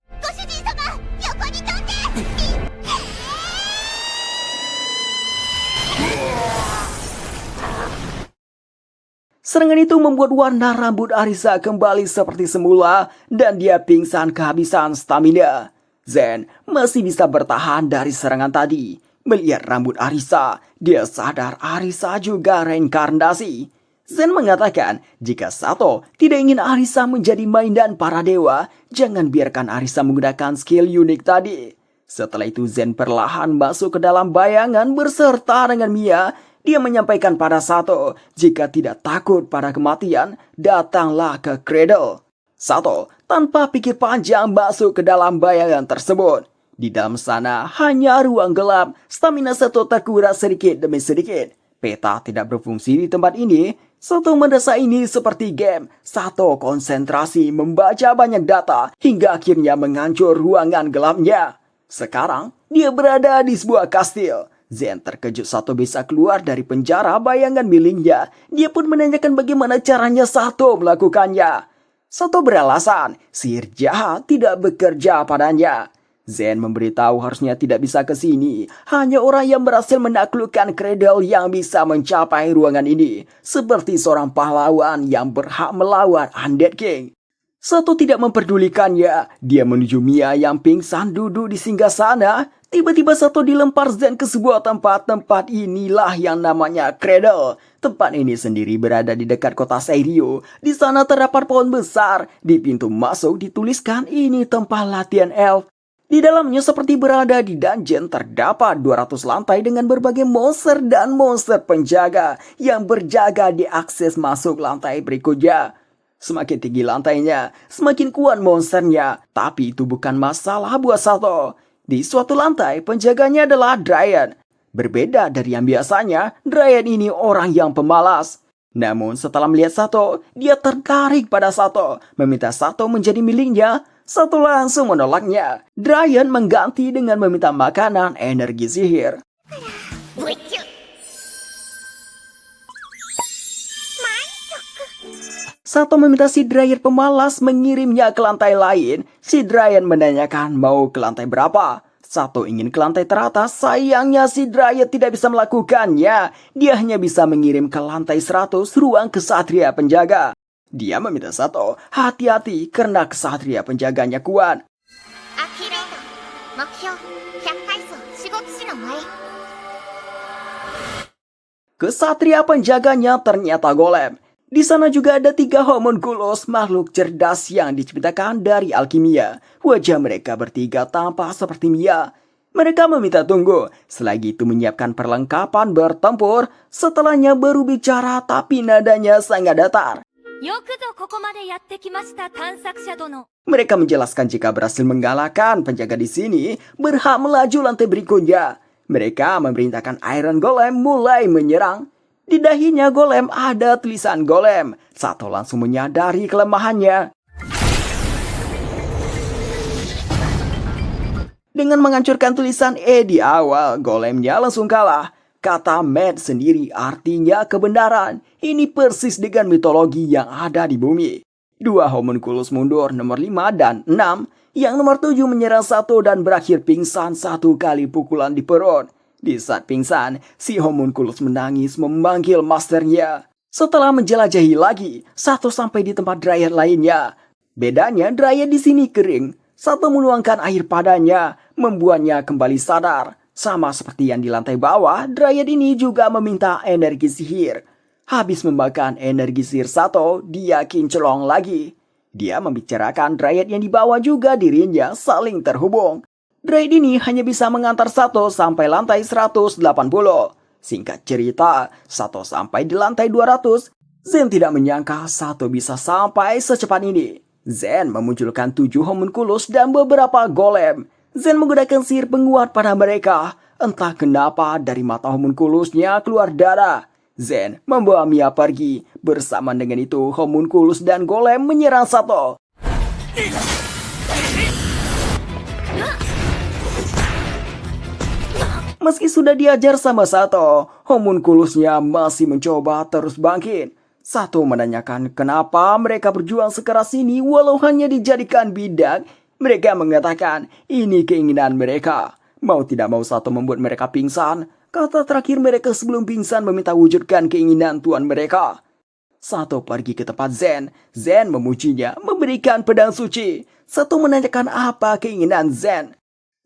Serangan itu membuat warna rambut Arisa kembali seperti semula dan dia pingsan kehabisan stamina. Zen masih bisa bertahan dari serangan tadi. Melihat rambut Arisa, dia sadar Arisa juga reinkarnasi. Zen mengatakan, jika Sato tidak ingin Arisa menjadi mainan para dewa, jangan biarkan Arisa menggunakan skill unik tadi. Setelah itu Zen perlahan masuk ke dalam bayangan berserta dengan Mia. Dia menyampaikan pada Sato, jika tidak takut pada kematian, datanglah ke Cradle. Sato tanpa pikir panjang masuk ke dalam bayangan tersebut. Di dalam sana hanya ruang gelap. Stamina Sato terkuras sedikit demi sedikit. Peta tidak berfungsi di tempat ini. Sato mendesak ini seperti game. Sato konsentrasi membaca banyak data hingga akhirnya menghancur ruangan gelapnya. Sekarang dia berada di sebuah kastil. Zen terkejut Sato bisa keluar dari penjara bayangan miliknya. Dia pun menanyakan bagaimana caranya Sato melakukannya. Sato beralasan, sihir jahat tidak bekerja padanya. Zen memberitahu harusnya tidak bisa ke sini. Hanya orang yang berhasil menaklukkan Cradle yang bisa mencapai ruangan ini. Seperti seorang pahlawan yang berhak melawan Undead King. Sato tidak memperdulikannya. Dia menuju Mia yang pingsan duduk di singgah sana. Tiba-tiba Sato dilempar Zen ke sebuah tempat. Tempat inilah yang namanya Cradle. Tempat ini sendiri berada di dekat kota Seirio. Di sana terdapat pohon besar. Di pintu masuk dituliskan ini tempat latihan elf. Di dalamnya seperti berada di dungeon, terdapat 200 lantai dengan berbagai monster dan monster penjaga yang berjaga di akses masuk lantai berikutnya. Semakin tinggi lantainya, semakin kuat monsternya. Tapi itu bukan masalah buat Sato. Di suatu lantai, penjaganya adalah Dryan. Berbeda dari yang biasanya, Dryan ini orang yang pemalas. Namun setelah melihat Sato, dia tertarik pada Sato, meminta Sato menjadi miliknya. Sato langsung menolaknya. Dryan mengganti dengan meminta makanan energi sihir. Sato meminta si Dryan pemalas mengirimnya ke lantai lain. Si Dryan menanyakan mau ke lantai berapa. Sato ingin ke lantai teratas, sayangnya si Dryan tidak bisa melakukannya. Dia hanya bisa mengirim ke lantai 100 ruang kesatria penjaga. Dia meminta Sato hati-hati karena kesatria penjaganya kuat. Kesatria penjaganya ternyata golem. Di sana juga ada 3 homunculus, makhluk cerdas yang diciptakan dari alkimia. Wajah mereka bertiga tampak seperti Mia. Mereka meminta tunggu, selagi itu menyiapkan perlengkapan bertempur. Setelahnya baru bicara tapi nadanya sangat datar. Mereka menjelaskan jika berhasil mengalahkan penjaga di sini, berhak melaju lantai berikutnya. Mereka memerintahkan Iron Golem mulai menyerang. Di dahinya golem ada tulisan golem. Sato langsung menyadari kelemahannya. Dengan menghancurkan tulisan E di awal, golemnya langsung kalah. Kata Mad sendiri artinya kebenaran. Ini persis dengan mitologi yang ada di bumi. 2 homunculus mundur nomor 5 dan 6. Yang nomor 7 menyerang Sato dan berakhir pingsan 1 kali pukulan di perut. Di saat pingsan, si homunculus menangis memanggil masternya. Setelah menjelajahi lagi, Sato sampai di tempat Dryan lainnya. Bedanya Dryan di sini kering. Sato menuangkan air padanya, membuatnya kembali sadar. Sama seperti yang di lantai bawah, Dryan ini juga meminta energi sihir. Habis memakan energi sihir Sato, dia kinclong lagi. Dia membicarakan Dryan yang di bawah juga dirinya saling terhubung. Dryan ini hanya bisa mengantar Sato sampai lantai 180. Singkat cerita, Sato sampai di lantai 200. Zen tidak menyangka Sato bisa sampai secepat ini. Zen memunculkan 7 homunculus dan beberapa golem. Zen menggunakan sihir penguat pada mereka. Entah kenapa dari mata homunculusnya keluar darah. Zen membawa Mia pergi. Bersama dengan itu, homunculus dan golem menyerang Sato. Meski sudah diajar sama Sato, homunculusnya masih mencoba terus bangkit. Sato menanyakan kenapa mereka berjuang sekeras ini walau hanya dijadikan bidak. Mereka mengatakan ini keinginan mereka. Mau tidak mau Sato membuat mereka pingsan. Kata terakhir mereka sebelum pingsan meminta wujudkan keinginan Tuhan mereka. Sato pergi ke tempat Zen. Zen memujinya, memberikan pedang suci. Sato menanyakan apa keinginan Zen.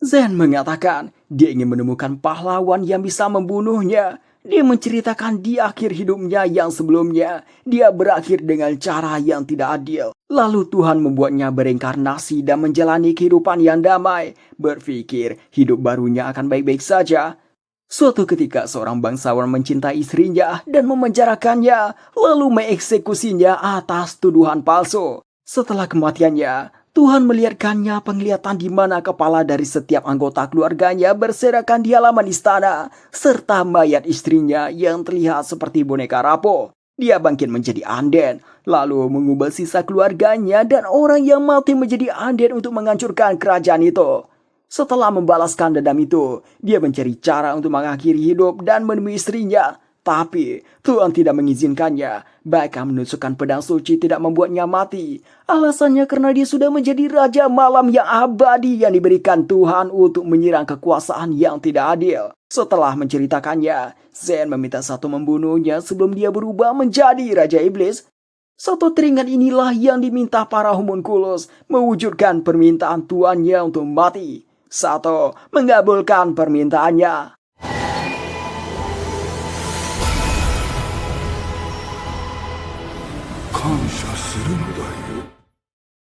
Zen mengatakan dia ingin menemukan pahlawan yang bisa membunuhnya. Dia menceritakan di akhir hidupnya yang sebelumnya, dia berakhir dengan cara yang tidak adil. Lalu Tuhan membuatnya bereinkarnasi dan menjalani kehidupan yang damai. Berpikir hidup barunya akan baik-baik saja. Suatu ketika seorang bangsawan mencintai istrinya dan memenjarakannya, lalu mengeksekusinya atas tuduhan palsu. Setelah kematiannya, Tuhan melihatkannya penglihatan di mana kepala dari setiap anggota keluarganya berserakan di halaman istana, serta mayat istrinya yang terlihat seperti boneka rapuh. Dia bangkit menjadi anden, lalu mengubah sisa keluarganya dan orang yang mati menjadi anden untuk menghancurkan kerajaan itu. Setelah membalaskan dendam itu, dia mencari cara untuk mengakhiri hidup dan menemui istrinya. Tapi Tuhan tidak mengizinkannya, bahkan menusukkan pedang suci tidak membuatnya mati. Alasannya karena dia sudah menjadi raja malam yang abadi yang diberikan Tuhan untuk menyerang kekuasaan yang tidak adil. Setelah menceritakannya, Zen meminta Sato membunuhnya sebelum dia berubah menjadi raja iblis. Sato teringat inilah yang diminta para homunculus, mewujudkan permintaan tuannya untuk mati. Sato mengabulkan permintaannya.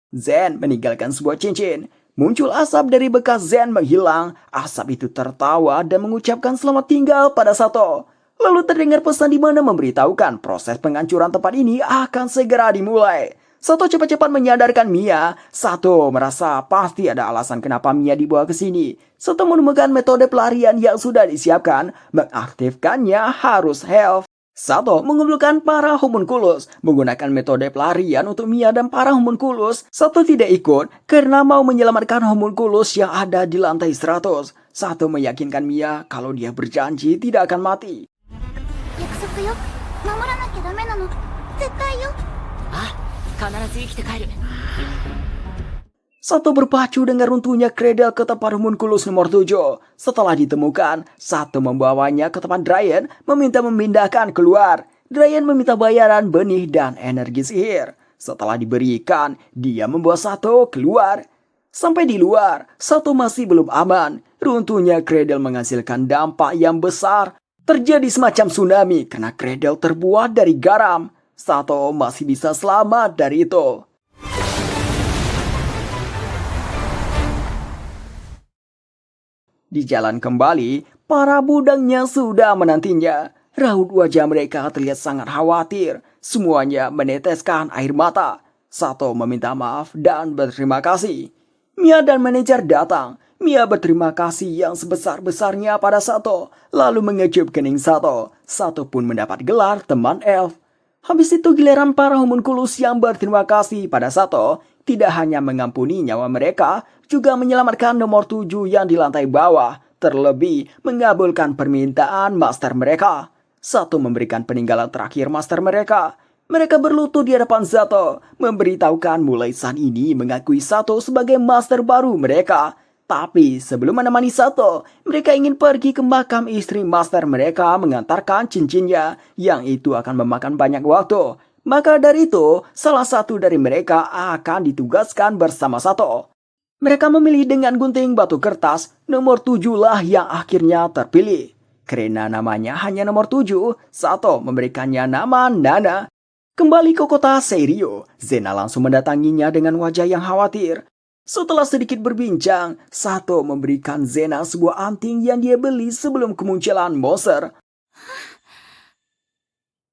Zen meninggalkan sebuah cincin. Muncul asap dari bekas Zen menghilang. Asap itu tertawa dan mengucapkan selamat tinggal pada Sato. Lalu terdengar pesan di mana memberitahukan proses penghancuran tempat ini akan segera dimulai. Sato cepat-cepat menyadarkan Mia. Sato merasa pasti ada alasan kenapa Mia dibawa ke sini. Sato menemukan metode pelarian yang sudah disiapkan. Mengaktifkannya harus health. Sato mengumpulkan para homunculus menggunakan metode pelarian untuk Mia dan para homunculus. Sato tidak ikut karena mau menyelamatkan homunculus yang ada di lantai 100. Sato meyakinkan Mia kalau dia berjanji tidak akan mati. 約束よ。守らなきゃダメなの。絶対よ。あ、必ず生きて帰る。 Sato berpacu dengan runtuhnya cradle ke tempat homunculus nomor 7. Setelah ditemukan, Sato membawanya ke tempat Dryan meminta memindahkan keluar. Dryan meminta bayaran benih dan energi sihir. Setelah diberikan, dia membawa Sato keluar. Sampai di luar, Sato masih belum aman. Runtuhnya cradle menghasilkan dampak yang besar. Terjadi semacam tsunami karena cradle terbuat dari garam. Sato masih bisa selamat dari itu. Di jalan kembali, para budaknya sudah menantinya. Raut wajah mereka terlihat sangat khawatir. Semuanya meneteskan air mata. Sato meminta maaf dan berterima kasih. Mia dan manajer datang. Mia berterima kasih yang sebesar-besarnya pada Sato, lalu mengecup kening Sato. Sato pun mendapat gelar teman elf. Habis itu giliran para homunculus yang berterima kasih pada Sato, tidak hanya mengampuni nyawa mereka, juga menyelamatkan nomor 7 yang di lantai bawah, terlebih mengabulkan permintaan master mereka. Sato memberikan peninggalan terakhir master mereka. Mereka berlutut di hadapan Sato, memberitahukan mulai saat ini mengakui Sato sebagai master baru mereka. Tapi sebelum menemani Sato, mereka ingin pergi ke makam istri master mereka mengantarkan cincinnya, yang itu akan memakan banyak waktu. Maka dari itu, salah satu dari mereka akan ditugaskan bersama Sato. Mereka memilih dengan gunting batu kertas, nomor 7 lah yang akhirnya terpilih. Karena namanya hanya nomor 7, Sato memberikannya nama Nana. Kembali ke kota Seirio, Zena langsung mendatanginya dengan wajah yang khawatir. Setelah sedikit berbincang, Sato memberikan Zena sebuah anting yang dia beli sebelum kemunculan monster.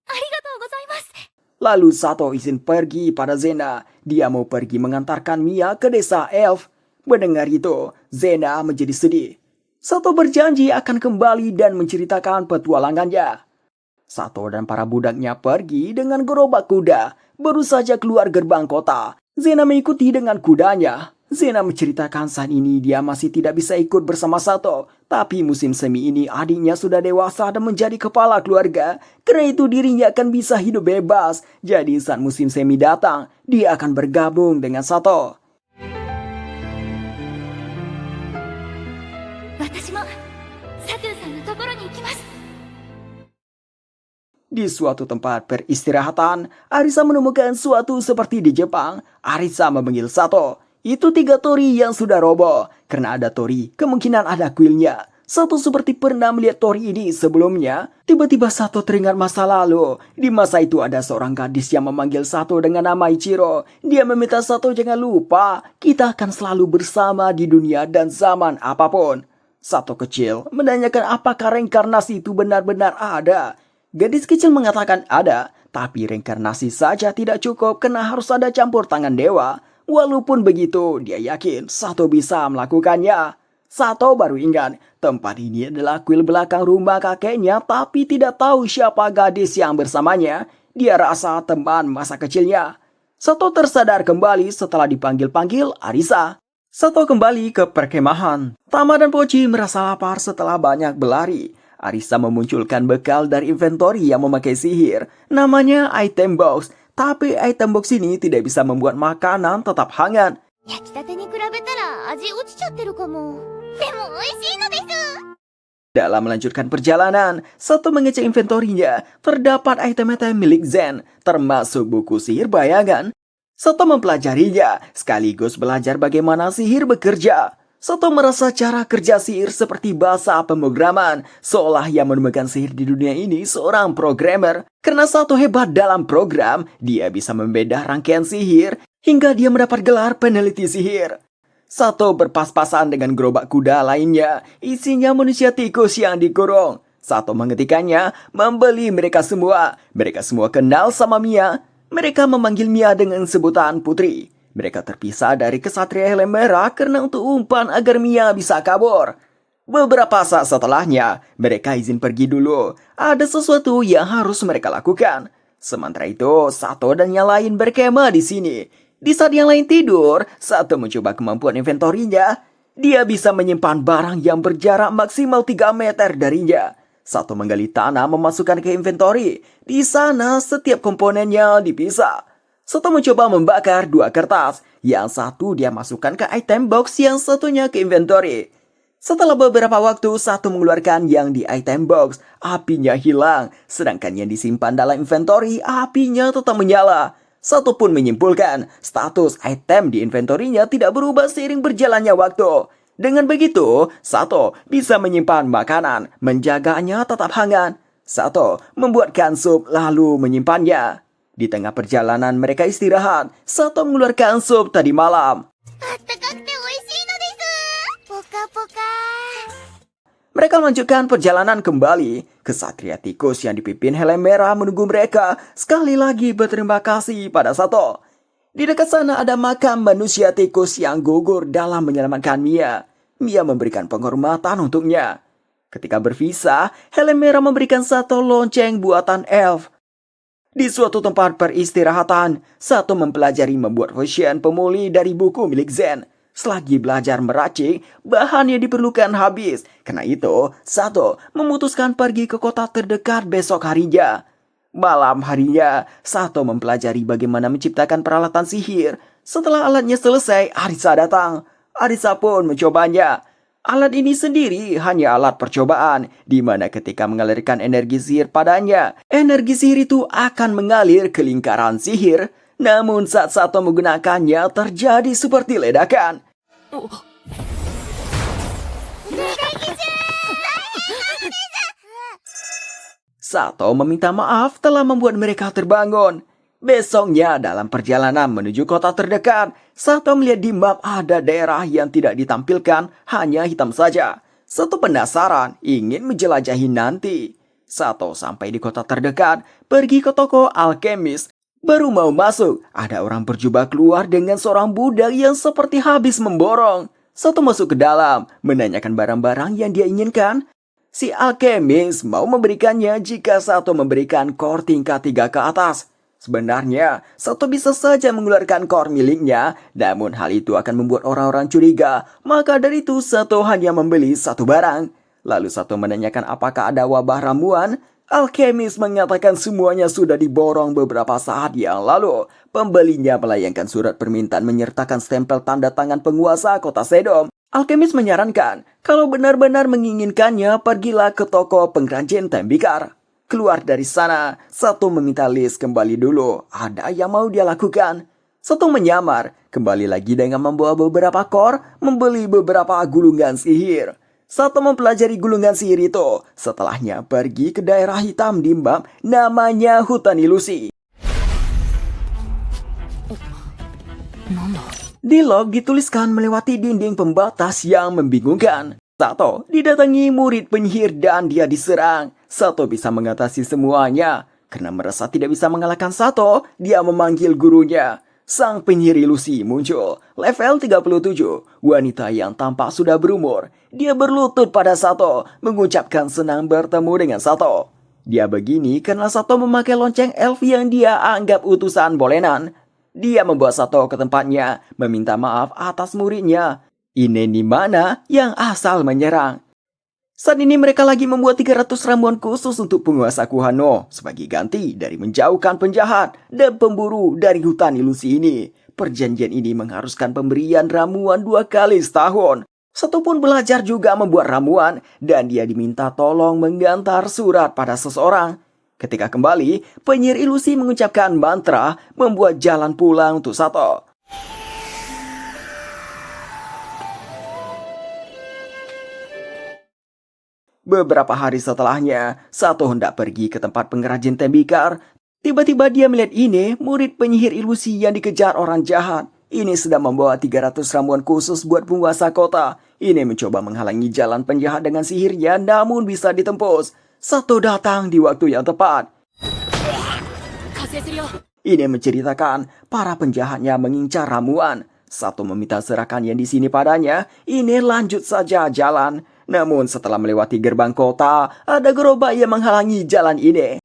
ありがとうございます。 Lalu Sato izin pergi pada Zena. Dia mau pergi mengantarkan Mia ke desa elf. Mendengar itu, Zena menjadi sedih. Sato berjanji akan kembali dan menceritakan petualangannya. Sato dan para budaknya pergi dengan gerobak kuda. Baru saja keluar gerbang kota, Zena mengikuti dengan kudanya. Zena menceritakan saat ini dia masih tidak bisa ikut bersama Sato. Tapi musim semi ini adiknya sudah dewasa dan menjadi kepala keluarga. Karena itu dirinya akan bisa hidup bebas. Jadi saat musim semi datang, dia akan bergabung dengan Sato. 私もサトゥさんのところに行きます。 Di suatu tempat peristirahatan, Arisa menemukan suatu seperti di Jepang. Arisa memanggil Sato. Itu 3 tori yang sudah roboh. Karena ada tori, kemungkinan ada kuilnya. Sato seperti pernah melihat tori ini sebelumnya. Tiba-tiba Sato teringat masa lalu. Di masa itu ada seorang gadis yang memanggil Sato dengan nama Ichiro. Dia meminta Sato jangan lupa, kita akan selalu bersama di dunia dan zaman apapun. Sato kecil menanyakan apakah reinkarnasi itu benar-benar ada. Gadis kecil mengatakan ada, tapi reinkarnasi saja tidak cukup karena harus ada campur tangan dewa. Walaupun begitu, dia yakin Sato bisa melakukannya. Sato baru ingat, tempat ini adalah kuil belakang rumah kakeknya, tapi tidak tahu siapa gadis yang bersamanya. Dia rasa teman masa kecilnya. Sato tersadar kembali setelah dipanggil-panggil Arisa. Sato kembali ke perkemahan. Tama dan Pochi merasa lapar setelah banyak berlari. Arisa memunculkan bekal dari inventory yang memakai sihir. Namanya item box. Tapi item box ini tidak bisa membuat makanan tetap hangat. 焼きたてに比べたら味落ちちゃってるかも。でも美味しいのです。 Dalam melanjutkan perjalanan, Sato mengecek inventorinya. Terdapat item-item milik Zen, termasuk buku sihir bayangan. Sato mempelajarinya, sekaligus belajar bagaimana sihir bekerja. Sato merasa cara kerja sihir seperti bahasa pemrograman, seolah yang menemukan sihir di dunia ini seorang programmer. Karena Sato hebat dalam program, dia bisa membedah rangkaian sihir hingga dia mendapat gelar peneliti sihir. Sato berpas-pasan dengan gerobak kuda lainnya, isinya manusia tikus yang dikurung. Sato menghentikannya, membeli mereka semua. Mereka semua kenal sama Mia. Mereka memanggil Mia dengan sebutan Putri. Mereka terpisah dari kesatria helm merah karena untuk umpan agar Mia bisa kabur. Beberapa saat setelahnya, mereka izin pergi dulu. Ada sesuatu yang harus mereka lakukan. Sementara itu, Sato dan yang lain berkemah di sini. Di saat yang lain tidur, Sato mencoba kemampuan inventorinya. Dia bisa menyimpan barang yang berjarak maksimal 3 meter darinya. Sato menggali tanah memasukkan ke inventori. Di sana, setiap komponennya dipisah. Sato mencoba membakar 2 kertas. Yang satu dia masukkan ke item box, yang satunya ke inventory. Setelah beberapa waktu, Sato mengeluarkan yang di item box. Apinya hilang. Sedangkan yang disimpan dalam inventory, apinya tetap menyala. Sato pun menyimpulkan, status item di inventorinya tidak berubah seiring berjalannya waktu. Dengan begitu, Sato bisa menyimpan makanan, menjaganya tetap hangat. Sato membuatkan sup lalu menyimpannya. Di tengah perjalanan mereka istirahat, Sato mengeluarkan sup tadi malam. あったかくて美味しいのです。ポカポカ。 Mereka melanjutkan perjalanan kembali. Kesatria tikus yang dipimpin helm merah menunggu mereka. Sekali lagi berterima kasih pada Sato. Di dekat sana ada makam manusia tikus yang gugur dalam menyelamatkan Mia. Mia memberikan penghormatan untuknya. Ketika berpisah, helm merah memberikan Sato lonceng buatan elf. Di suatu tempat peristirahatan, Sato mempelajari membuat potion pemulih dari buku milik Zen. Selagi belajar meracik, bahan yang diperlukan habis. Karena itu, Sato memutuskan pergi ke kota terdekat besok harinya. Malam harinya, Sato mempelajari bagaimana menciptakan peralatan sihir. Setelah alatnya selesai, Arisa datang. Arisa pun mencobanya. Alat ini sendiri hanya alat percobaan, di mana ketika mengalirkan energi sihir padanya, energi sihir itu akan mengalir ke lingkaran sihir. Namun saat Sato menggunakannya terjadi seperti ledakan. Sato meminta maaf telah membuat mereka terbangun. Besoknya dalam perjalanan menuju kota terdekat, Sato melihat di map ada daerah yang tidak ditampilkan, hanya hitam saja. Sato penasaran, ingin menjelajahi nanti. Sato sampai di kota terdekat, pergi ke toko alkemis. Baru mau masuk, ada orang berjubah keluar dengan seorang budak yang seperti habis memborong. Sato masuk ke dalam, menanyakan barang-barang yang dia inginkan. Si alkemis mau memberikannya jika Sato memberikan core tingkat 3 ke atas. Sebenarnya, Sato bisa saja mengeluarkan core miliknya, namun hal itu akan membuat orang-orang curiga. Maka dari itu, Sato hanya membeli satu barang. Lalu Sato menanyakan apakah ada wabah ramuan. Alkemis mengatakan semuanya sudah diborong beberapa saat yang lalu. Pembelinya melayangkan surat permintaan menyertakan stempel tanda tangan penguasa kota Sedom. Alkemis menyarankan, kalau benar-benar menginginkannya, pergilah ke toko pengrajin tembikar. Keluar dari sana, Sato meminta list kembali dulu. Ada yang mau dia lakukan. Sato menyamar, kembali lagi dengan membawa beberapa core, membeli beberapa gulungan sihir. Sato mempelajari gulungan sihir itu. Setelahnya pergi ke daerah hitam di map, namanya hutan ilusi. Di log dituliskan melewati dinding pembatas yang membingungkan. Sato didatangi murid penyihir dan dia diserang. Sato bisa mengatasi semuanya. Karena merasa tidak bisa mengalahkan Sato, dia memanggil gurunya. Sang penyihir ilusi muncul. Level 37, wanita yang tampak sudah berumur. Dia berlutut pada Sato, mengucapkan senang bertemu dengan Sato. Dia begini karena Sato memakai lonceng elf yang dia anggap utusan bolenan. Dia membawa Sato ke tempatnya, meminta maaf atas muridnya. Ini di mana yang asal menyerang. Saat ini mereka lagi membuat 300 ramuan khusus untuk penguasa Kuhano sebagai ganti dari menjauhkan penjahat dan pemburu dari hutan ilusi ini. Perjanjian ini mengharuskan pemberian ramuan 2 kali setahun. Sato pun belajar juga membuat ramuan dan dia diminta tolong menggantar surat pada seseorang. Ketika kembali, penyihir ilusi mengucapkan mantra membuat jalan pulang untuk Sato. Beberapa hari setelahnya, Sato hendak pergi ke tempat pengrajin tembikar. Tiba-tiba dia melihat Ine, murid penyihir ilusi yang dikejar orang jahat. Ine sedang membawa 300 ramuan khusus buat penguasa kota. Ine mencoba menghalangi jalan penjahat dengan sihirnya, namun bisa ditembus. Sato datang di waktu yang tepat. 加勢するよ Ine menceritakan para penjahatnya mengincar ramuan. Sato meminta serahkan yang di sini padanya. Ine lanjut saja jalan. Namun setelah melewati gerbang kota, ada gerobak yang menghalangi jalan Ine.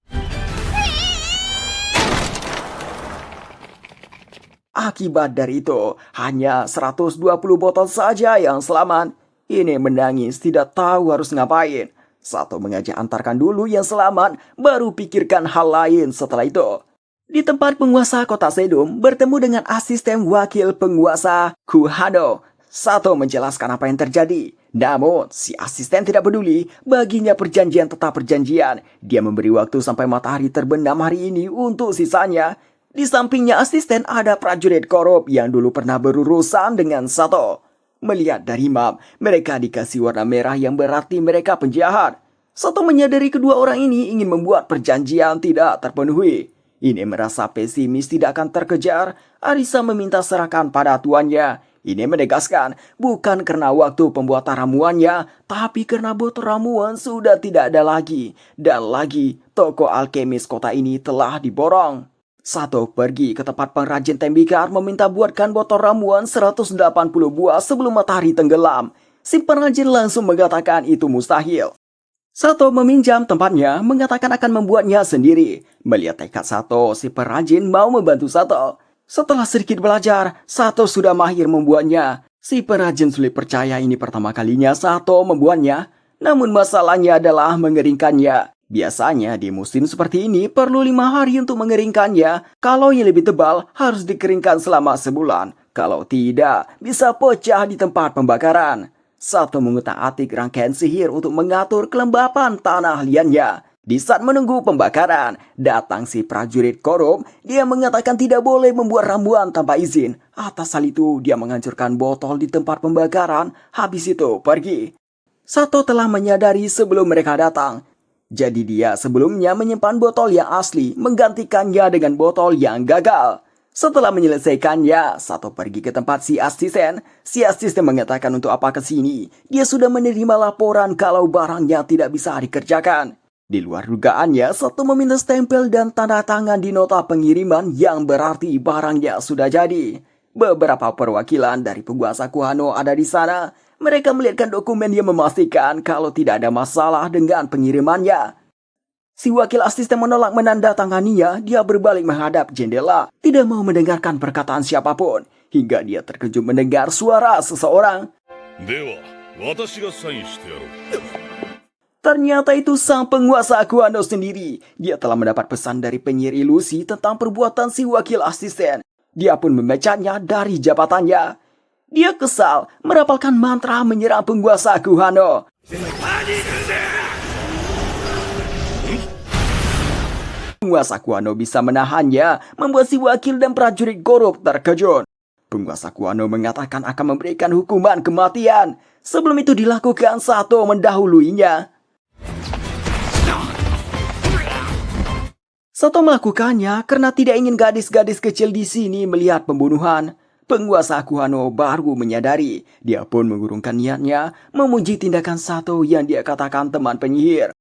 Akibat dari itu, hanya 120 botol saja yang selamat. Ine menangis, tidak tahu harus ngapain. Sato mengajak antarkan dulu yang selamat, baru pikirkan hal lain setelah itu. Di tempat penguasa kota Sedum bertemu dengan asisten wakil penguasa Kuhano. Sato menjelaskan apa yang terjadi. Namun, si asisten tidak peduli. Baginya perjanjian tetap perjanjian. Dia memberi waktu sampai matahari terbenam hari ini untuk sisanya. Di sampingnya asisten ada prajurit korup yang dulu pernah berurusan dengan Sato. Melihat dari map, mereka dikasih warna merah yang berarti mereka penjahat. Sato menyadari kedua orang ini ingin membuat perjanjian tidak terpenuhi. Ine merasa pesimis tidak akan terkejar. Arisa meminta serahkan pada tuannya. Ine menegaskan bukan karena waktu pembuatan ramuannya, tapi karena botol ramuan sudah tidak ada lagi. Dan lagi, toko alkemis kota ini telah diborong. Sato pergi ke tempat pengrajin tembikar meminta buatkan botol ramuan 180 buah sebelum matahari tenggelam. Si pengrajin langsung mengatakan itu mustahil. Sato meminjam tempatnya, mengatakan akan membuatnya sendiri. Melihat tekad Sato, si pengrajin mau membantu Sato. Setelah sedikit belajar, Sato sudah mahir membuatnya. Si pengrajin sulit percaya ini pertama kalinya Sato membuatnya. Namun masalahnya adalah mengeringkannya. Biasanya di musim seperti ini perlu 5 hari untuk mengeringkannya. Kalau yang lebih tebal harus dikeringkan selama sebulan. Kalau tidak, bisa pecah di tempat pembakaran. Sato mengutak-atik rangkaian sihir untuk mengatur kelembapan tanah liannya. Di saat menunggu pembakaran, datang si prajurit korup. Dia mengatakan tidak boleh membuat ramuan tanpa izin. Atas hal itu, dia menghancurkan botol di tempat pembakaran. Habis itu, pergi. Sato telah menyadari sebelum mereka datang. Jadi dia sebelumnya menyimpan botol yang asli, menggantikannya dengan botol yang gagal. Setelah menyelesaikannya, Sato pergi ke tempat si asisten. Si asisten mengatakan untuk apa ke sini. Dia sudah menerima laporan kalau barangnya tidak bisa dikerjakan. Di luar dugaannya, Sato meminta stempel dan tanda tangan di nota pengiriman yang berarti barangnya sudah jadi. Beberapa perwakilan dari penguasa Kuhano ada di sana. Mereka melihatkan dokumen yang memastikan kalau tidak ada masalah dengan pengirimannya. Si wakil asisten menolak menandatanganinya. Dia berbalik menghadap jendela, tidak mau mendengarkan perkataan siapapun. Hingga dia terkejut mendengar suara seseorang. Ternyata itu sang penguasa Kuhano sendiri. Dia telah mendapat pesan dari penyihir ilusi tentang perbuatan si wakil asisten. Dia pun memecatnya dari jabatannya. Dia kesal, merapalkan mantra menyerang penguasa Kuhano. Penguasa Kuhano bisa menahannya, membuat si wakil dan prajurit korup terkejut. Penguasa Kuhano mengatakan akan memberikan hukuman kematian. Sebelum itu dilakukan, Sato mendahuluinya. Sato melakukannya karena tidak ingin gadis-gadis kecil di sini melihat pembunuhan. Penguasa Kuhano baru menyadari. Dia pun mengurungkan niatnya memuji tindakan Sato yang dia katakan teman penyihir.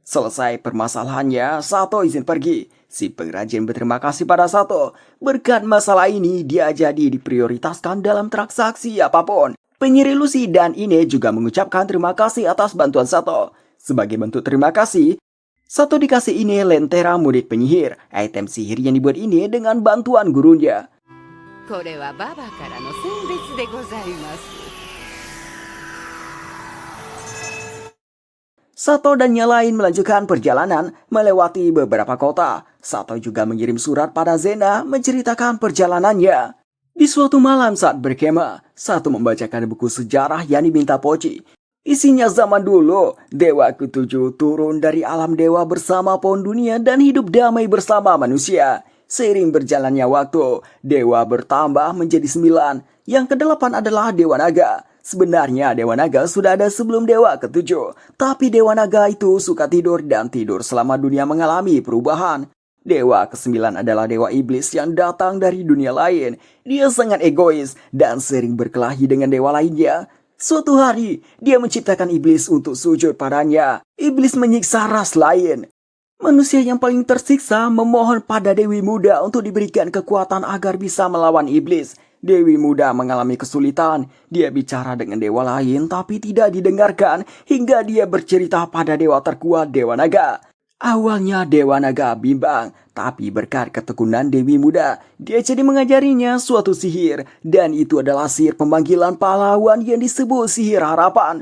Selesai permasalahannya, Sato izin pergi. Si pengrajin berterima kasih pada Sato. Berkat masalah ini, dia jadi diprioritaskan dalam transaksi apapun. Penyihir ilusi dan Ine juga mengucapkan terima kasih atas bantuan Sato. Sebagai bentuk terima kasih, Sato dikasih Ine lentera murid penyihir, item sihir yang dibuat Ine dengan bantuan gurunya. これはババからの選別でございます。 Sato dan yang lain melanjutkan perjalanan melewati beberapa kota. Sato juga mengirim surat pada Zena menceritakan perjalanannya. Di suatu malam saat berkemah, Sato membacakan buku sejarah yang diminta Pochi. Isinya zaman dulu, Dewa Ketujuh turun dari alam dewa bersama pohon dunia dan hidup damai bersama manusia. Seiring berjalannya waktu, dewa bertambah menjadi 9. Yang kedelapan adalah Dewa Naga. Sebenarnya Dewa Naga sudah ada sebelum Dewa ketujuh, tapi Dewa Naga itu suka tidur dan tidur selama dunia mengalami perubahan. Dewa ke-9 adalah Dewa Iblis yang datang dari dunia lain. Dia sangat egois dan sering berkelahi dengan dewa lainnya. Suatu hari, dia menciptakan iblis untuk sujud padanya. Iblis menyiksa ras lain. Manusia yang paling tersiksa memohon pada Dewi Muda untuk diberikan kekuatan agar bisa melawan iblis. Dewi Muda mengalami kesulitan. Dia bicara dengan dewa lain tapi tidak didengarkan hingga dia bercerita pada dewa terkuat, Dewa Naga. Awalnya Dewa Naga bimbang, tapi berkat ketekunan Dewi Muda, dia jadi mengajarinya suatu sihir. Dan itu adalah sihir pemanggilan pahlawan yang disebut sihir harapan.